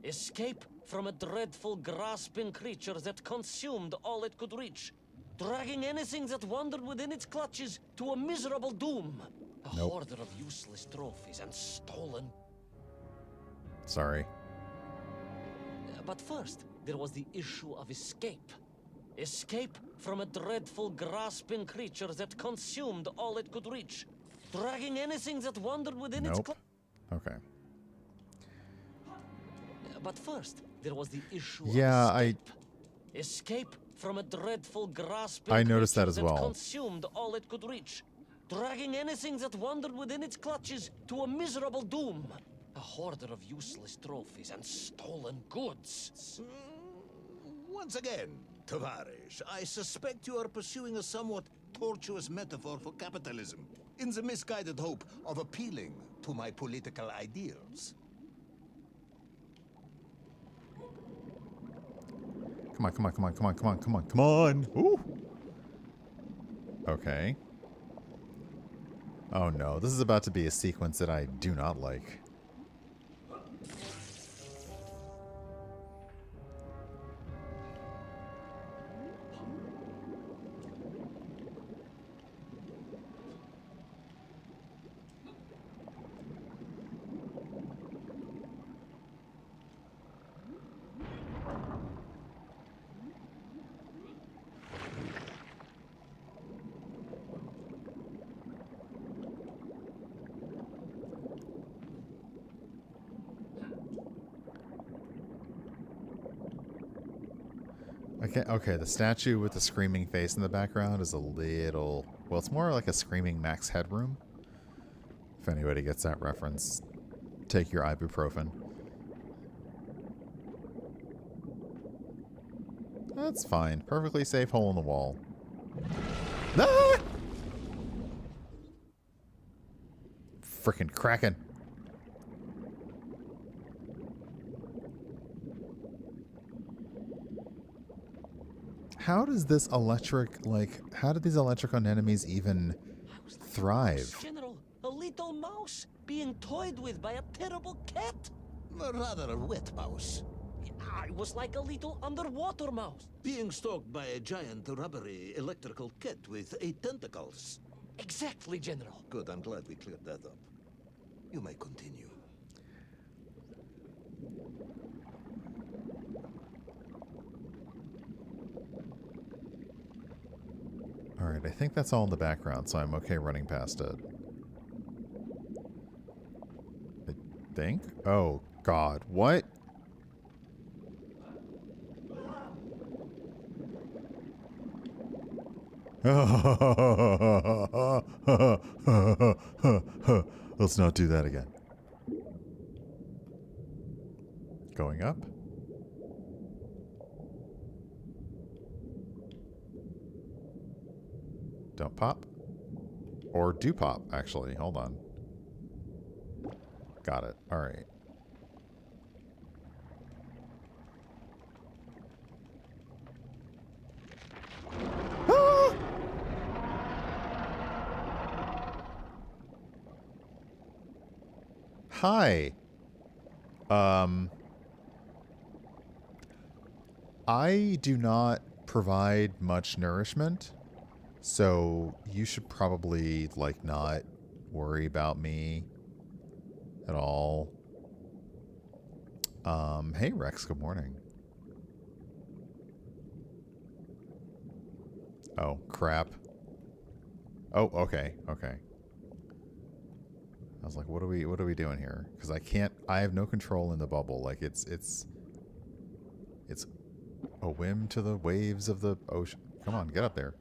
Escape from a dreadful, grasping creature that consumed all it could reach. dragging anything that wandered within its clutches to a miserable doom. A Nope. hoarder of useless trophies and stolen. Sorry. But first, there was the issue of escape. Escape from a dreadful, grasping creature that consumed all it could reach. Dragging anything that wandered within its Nope. Okay. But first, there was the issue Yeah, of escape. Escape from a dreadful, grasping I noticed that creature as well. consumed all it could reach. Dragging anything that wandered within its clutches to a miserable doom. A hoarder of useless trophies and stolen goods. Once again, Tavarish, I suspect you are pursuing a somewhat tortuous metaphor for capitalism, in the misguided hope of appealing to my political ideals. Come on, come on, come on, come on, come on, come on, come on. Ooh. Okay. Oh no, this is about to be a sequence that I do not like. Okay, the statue with the screaming face in the background is a little... Well, it's more like a screaming Max Headroom. If anybody gets that reference, take your ibuprofen. That's fine. Perfectly safe hole in the wall. Ah! Frickin' Kraken. How does this electric, like, how did these electrical enemies even thrive? General, a little mouse being toyed with by a terrible cat. Rather a wet mouse. I was like a little underwater mouse. Being stalked by a giant rubbery electrical cat with 8 tentacles. Exactly, General. Good, I'm glad we cleared that up. You may continue. Alright, I think that's all in the background, so I'm okay running past it. I think? Oh, God. What? Let's not do that again. Going up? Don't pop. Or do pop, actually. Hold on. Got it. Alright. Ah! Hi. I do not provide much nourishment. So you should probably, like, not worry about me at all. Hey, Rex, good morning. Oh, crap. Oh, okay, okay. I was like, what are we doing here? Because I have no control in the bubble. Like, it's a whim to the waves of the ocean. Come on, get up there.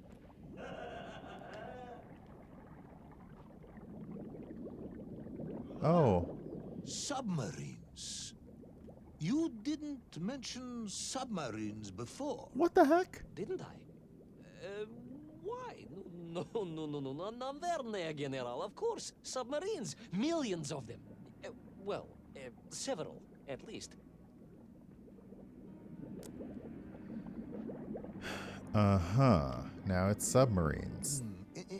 Oh. Submarines. You didn't mention submarines before. What the heck? Didn't I? Why? No, Naverné, General. Of course. Submarines. Millions of them. Several, at least. Uh-huh. Now it's submarines.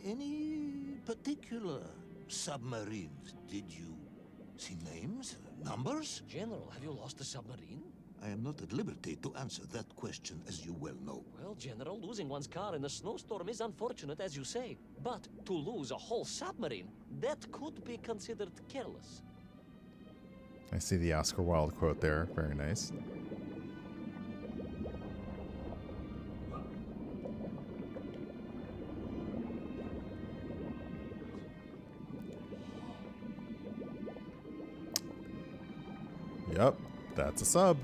Any particular submarines? Did you see names? Numbers? General, have you lost a submarine? I am not at liberty to answer that question, as you well know. Well, General, losing one's car in a snowstorm is unfortunate, as you say. But to lose a whole submarine, that could be considered careless. I see the Oscar Wilde quote there. Very nice. Yep, that's a sub.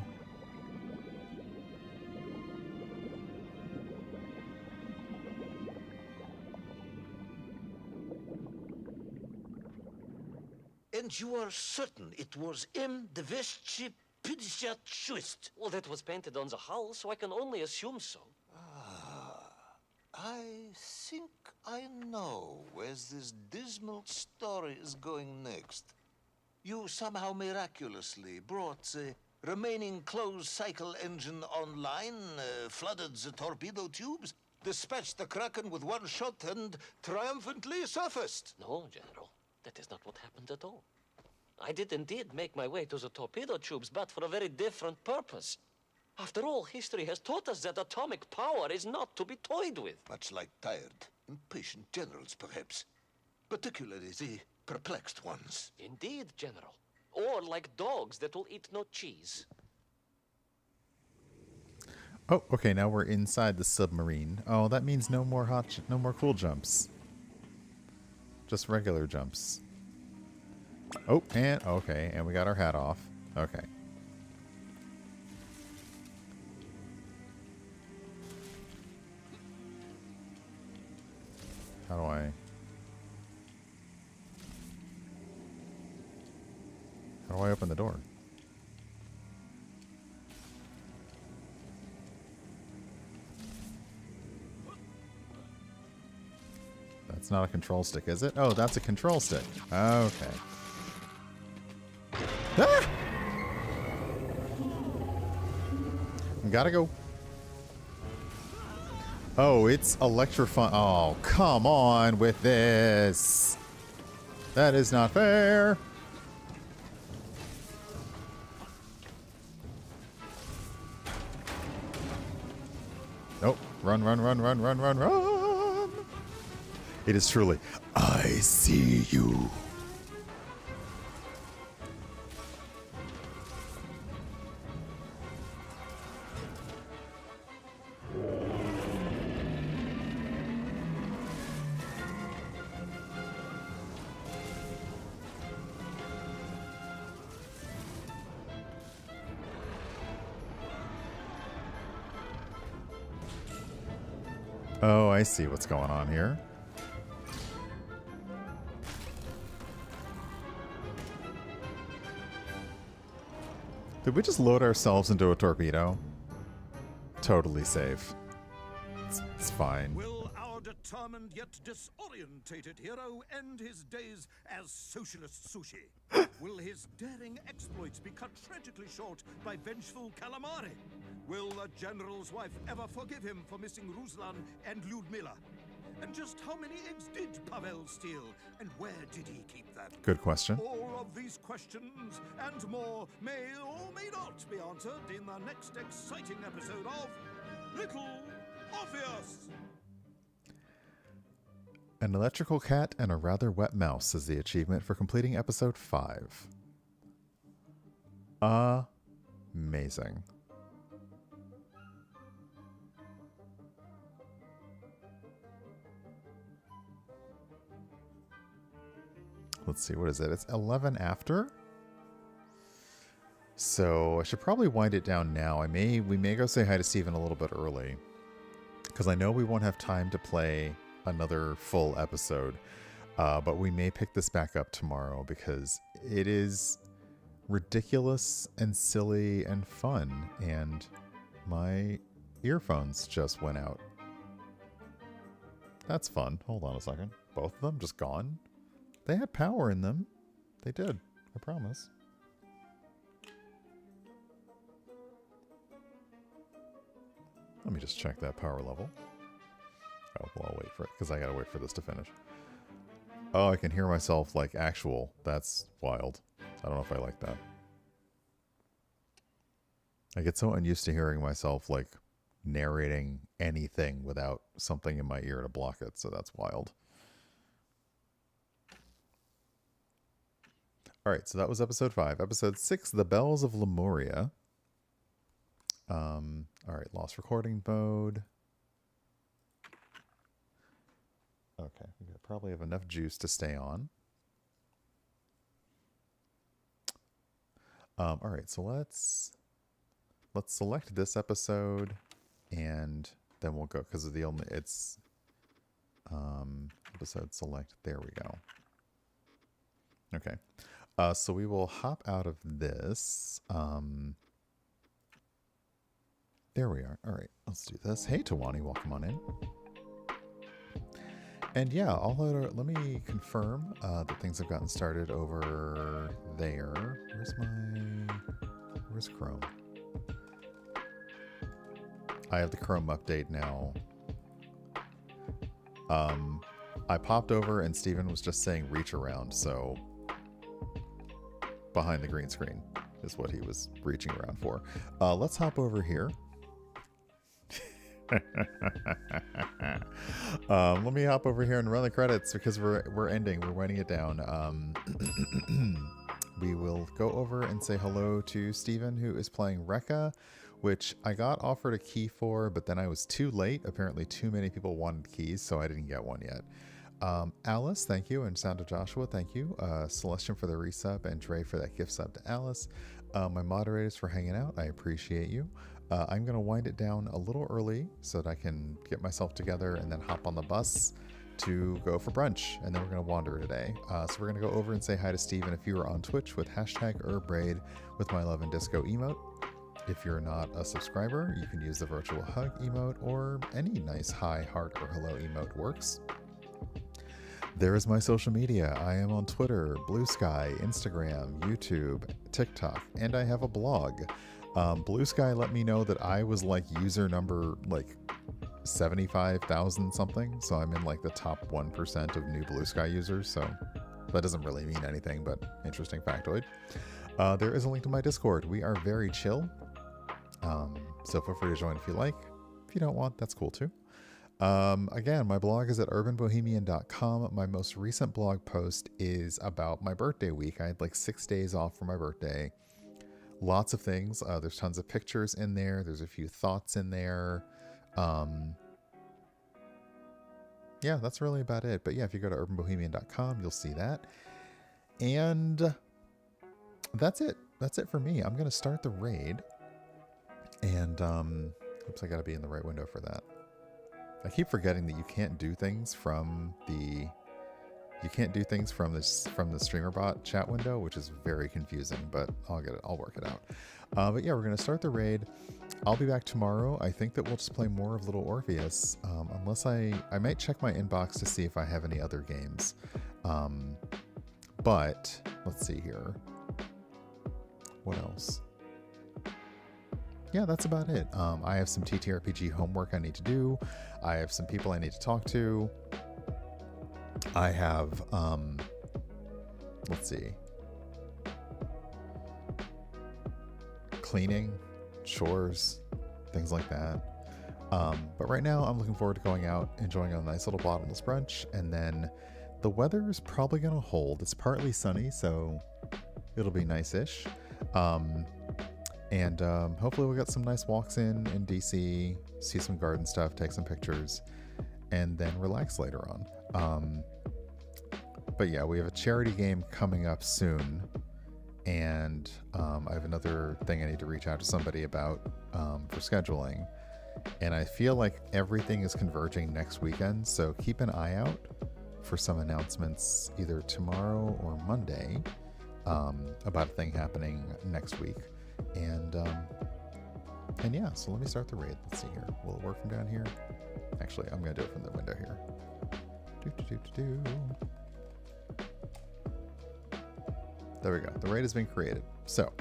And you are certain it was M. de Vesci Pidishat. Well, that was painted on the hull, so I can only assume so. I think I know where this dismal story is going next. You somehow miraculously brought the remaining closed cycle engine online, flooded the torpedo tubes, dispatched the Kraken with one shot, and triumphantly surfaced. No, General, that is not what happened at all. I did indeed make my way to the torpedo tubes, but for a very different purpose. After all, history has taught us that atomic power is not to be toyed with. Much like tired, impatient generals, perhaps. Particularly the perplexed ones. Indeed, General. Or like dogs that will eat no cheese. Oh, okay, now we're inside the submarine. Oh, that means no more no more cool jumps. Just regular jumps. Oh, and okay, and we got our hat off. Okay. How do I open the door? That's not a control stick, is it? Oh, that's a control stick. Okay. Ah! Gotta go. Oh, it's electrifying. Oh, come on with this. That is not fair. Nope. Run, run, run, run, run, run, run. It is truly, I see you. Oh, I see what's going on here. Did we just load ourselves into a torpedo? Totally safe. It's fine. Will our determined yet disorientated hero end his days as socialist sushi? Will his daring exploits be cut tragically short by vengeful calamari? Will the general's wife ever forgive him for missing Ruslan and Ludmilla? And just how many eggs did Pavel steal? And where did he keep them? Good question. All of these questions and more may or may not be answered in the next exciting episode of Little Orpheus! An electrical cat and a rather wet mouse is the achievement for completing episode 5. Amazing. Let's see, what is it? It's 11 after? So I should probably wind it down now. We may go say hi to Steven a little bit early, because I know we won't have time to play another full episode, but we may pick this back up tomorrow because it is ridiculous and silly and fun, and my earphones just went out. That's fun. Hold on a second. Both of them just gone? They had power in them. They did. I promise. Let me just check that power level. Oh, well, I'll wait for it, because I gotta wait for this to finish. Oh, I can hear myself like actual. That's wild. I don't know if I like that. I get so unused to hearing myself like narrating anything without something in my ear to block it, so that's wild. All right, so that was episode 5. Episode 6, The Bells of Lemuria. All right, lost recording mode. Okay, we probably have enough juice to stay on. All right, so let's select this episode, and then we'll go, because of the only, it's episode select. There we go. Okay, so we will hop out of this. There we are. All right, let's do this. Hey, Tawani, welcome on in. And yeah, let me confirm that things have gotten started over there. Where's Chrome? I have the Chrome update now. I popped over and Steven was just saying reach around, so behind the green screen is what he was reaching around for. Let's hop over here. Let me hop over here and run the credits because we're ending. We're winding it down. We will go over and say hello to Steven, who is playing Rekka, which I got offered a key for, but then I was too late. Apparently too many people wanted keys, so I didn't get one yet. Alice, thank you, and Sound of Joshua, thank you. Celestian for the resub, and Dre for that gift sub to Alice. My moderators for hanging out, I appreciate you. I'm going to wind it down a little early so that I can get myself together and then hop on the bus to go for brunch, and then we're going to wander today. So we're going to go over and say hi to Steven if you are on Twitch with hashtag #Braid with my love and disco emote. If you're not a subscriber, you can use the virtual hug emote, or any nice hi, heart, or hello emote works. There is my social media. I am on Twitter, Blue Sky, Instagram, YouTube, TikTok, and I have a blog. Blue Sky let me know that I was like user number like 75,000 something, so I'm in like the top 1% of new Blue Sky users, so that doesn't really mean anything, but interesting factoid. There is a link to my Discord. We are very chill, so feel free to join if you like. If you don't want, that's cool too. Again, my blog is at urbanbohemian.com. My most recent blog post is about my birthday week. I had like 6 days off for my birthday. Lots of things. There's tons of pictures in there. There's a few thoughts in there. Yeah, that's really about it. But yeah, if you go to urbanbohemian.com, you'll see that. And that's it. That's it for me. I'm going to start the raid. And, oops, I got to be in the right window for that. I keep forgetting that you can't do things from the streamer bot chat window, which is very confusing, but I'll work it out. But yeah, we're going to start the raid. I'll be back tomorrow. I think that we'll just play more of Little Orpheus, unless I might check my inbox to see if I have any other games. But let's see here. What else? Yeah, that's about it. I have some TTRPG homework I need to do. I have some people I need to talk to. I have, let's see, cleaning, chores, things like that. But right now I'm looking forward to going out, enjoying a nice little bottomless brunch, and then the weather is probably going to hold. It's partly sunny, so it'll be nice-ish. And hopefully we'll get some nice walks in DC, see some garden stuff, take some pictures, and then relax later on. But yeah, we have a charity game coming up soon, and I have another thing I need to reach out to somebody about for scheduling. And I feel like everything is converging next weekend, so keep an eye out for some announcements either tomorrow or Monday about a thing happening next week. And yeah, so let me start the raid. Let's see here. Will it work from down here? Actually, I'm going to do it from the window here. There we go. The raid has been created. So,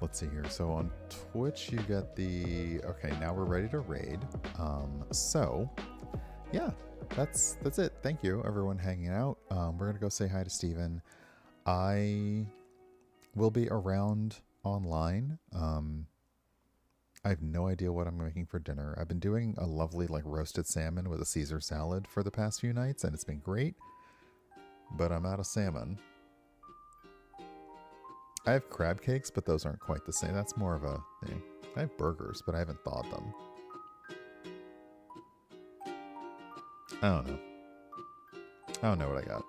let's see here. So on Twitch, you get the... Okay, now we're ready to raid. So, yeah, that's it. Thank you, everyone hanging out. We're going to go say hi to Steven. I will be around online. I have no idea what I'm making for dinner. I've been doing a lovely like roasted salmon with a Caesar salad for the past few nights, and it's been great. But I'm out of salmon. I have crab cakes, but those aren't quite the same. That's more of a thing. I have burgers, but I haven't thawed them. I don't know. I don't know what I got.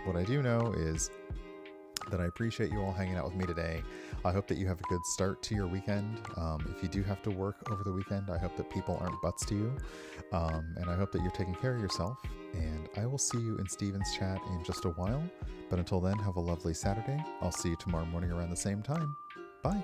What I do know is that I appreciate you all hanging out with me today. I hope that you have a good start to your weekend. If you do have to work over the weekend, I hope that people aren't butts to you. And I hope that you're taking care of yourself. And I will see you in Steven's chat in just a while. But until then, have a lovely Saturday. I'll see you tomorrow morning around the same time. Bye.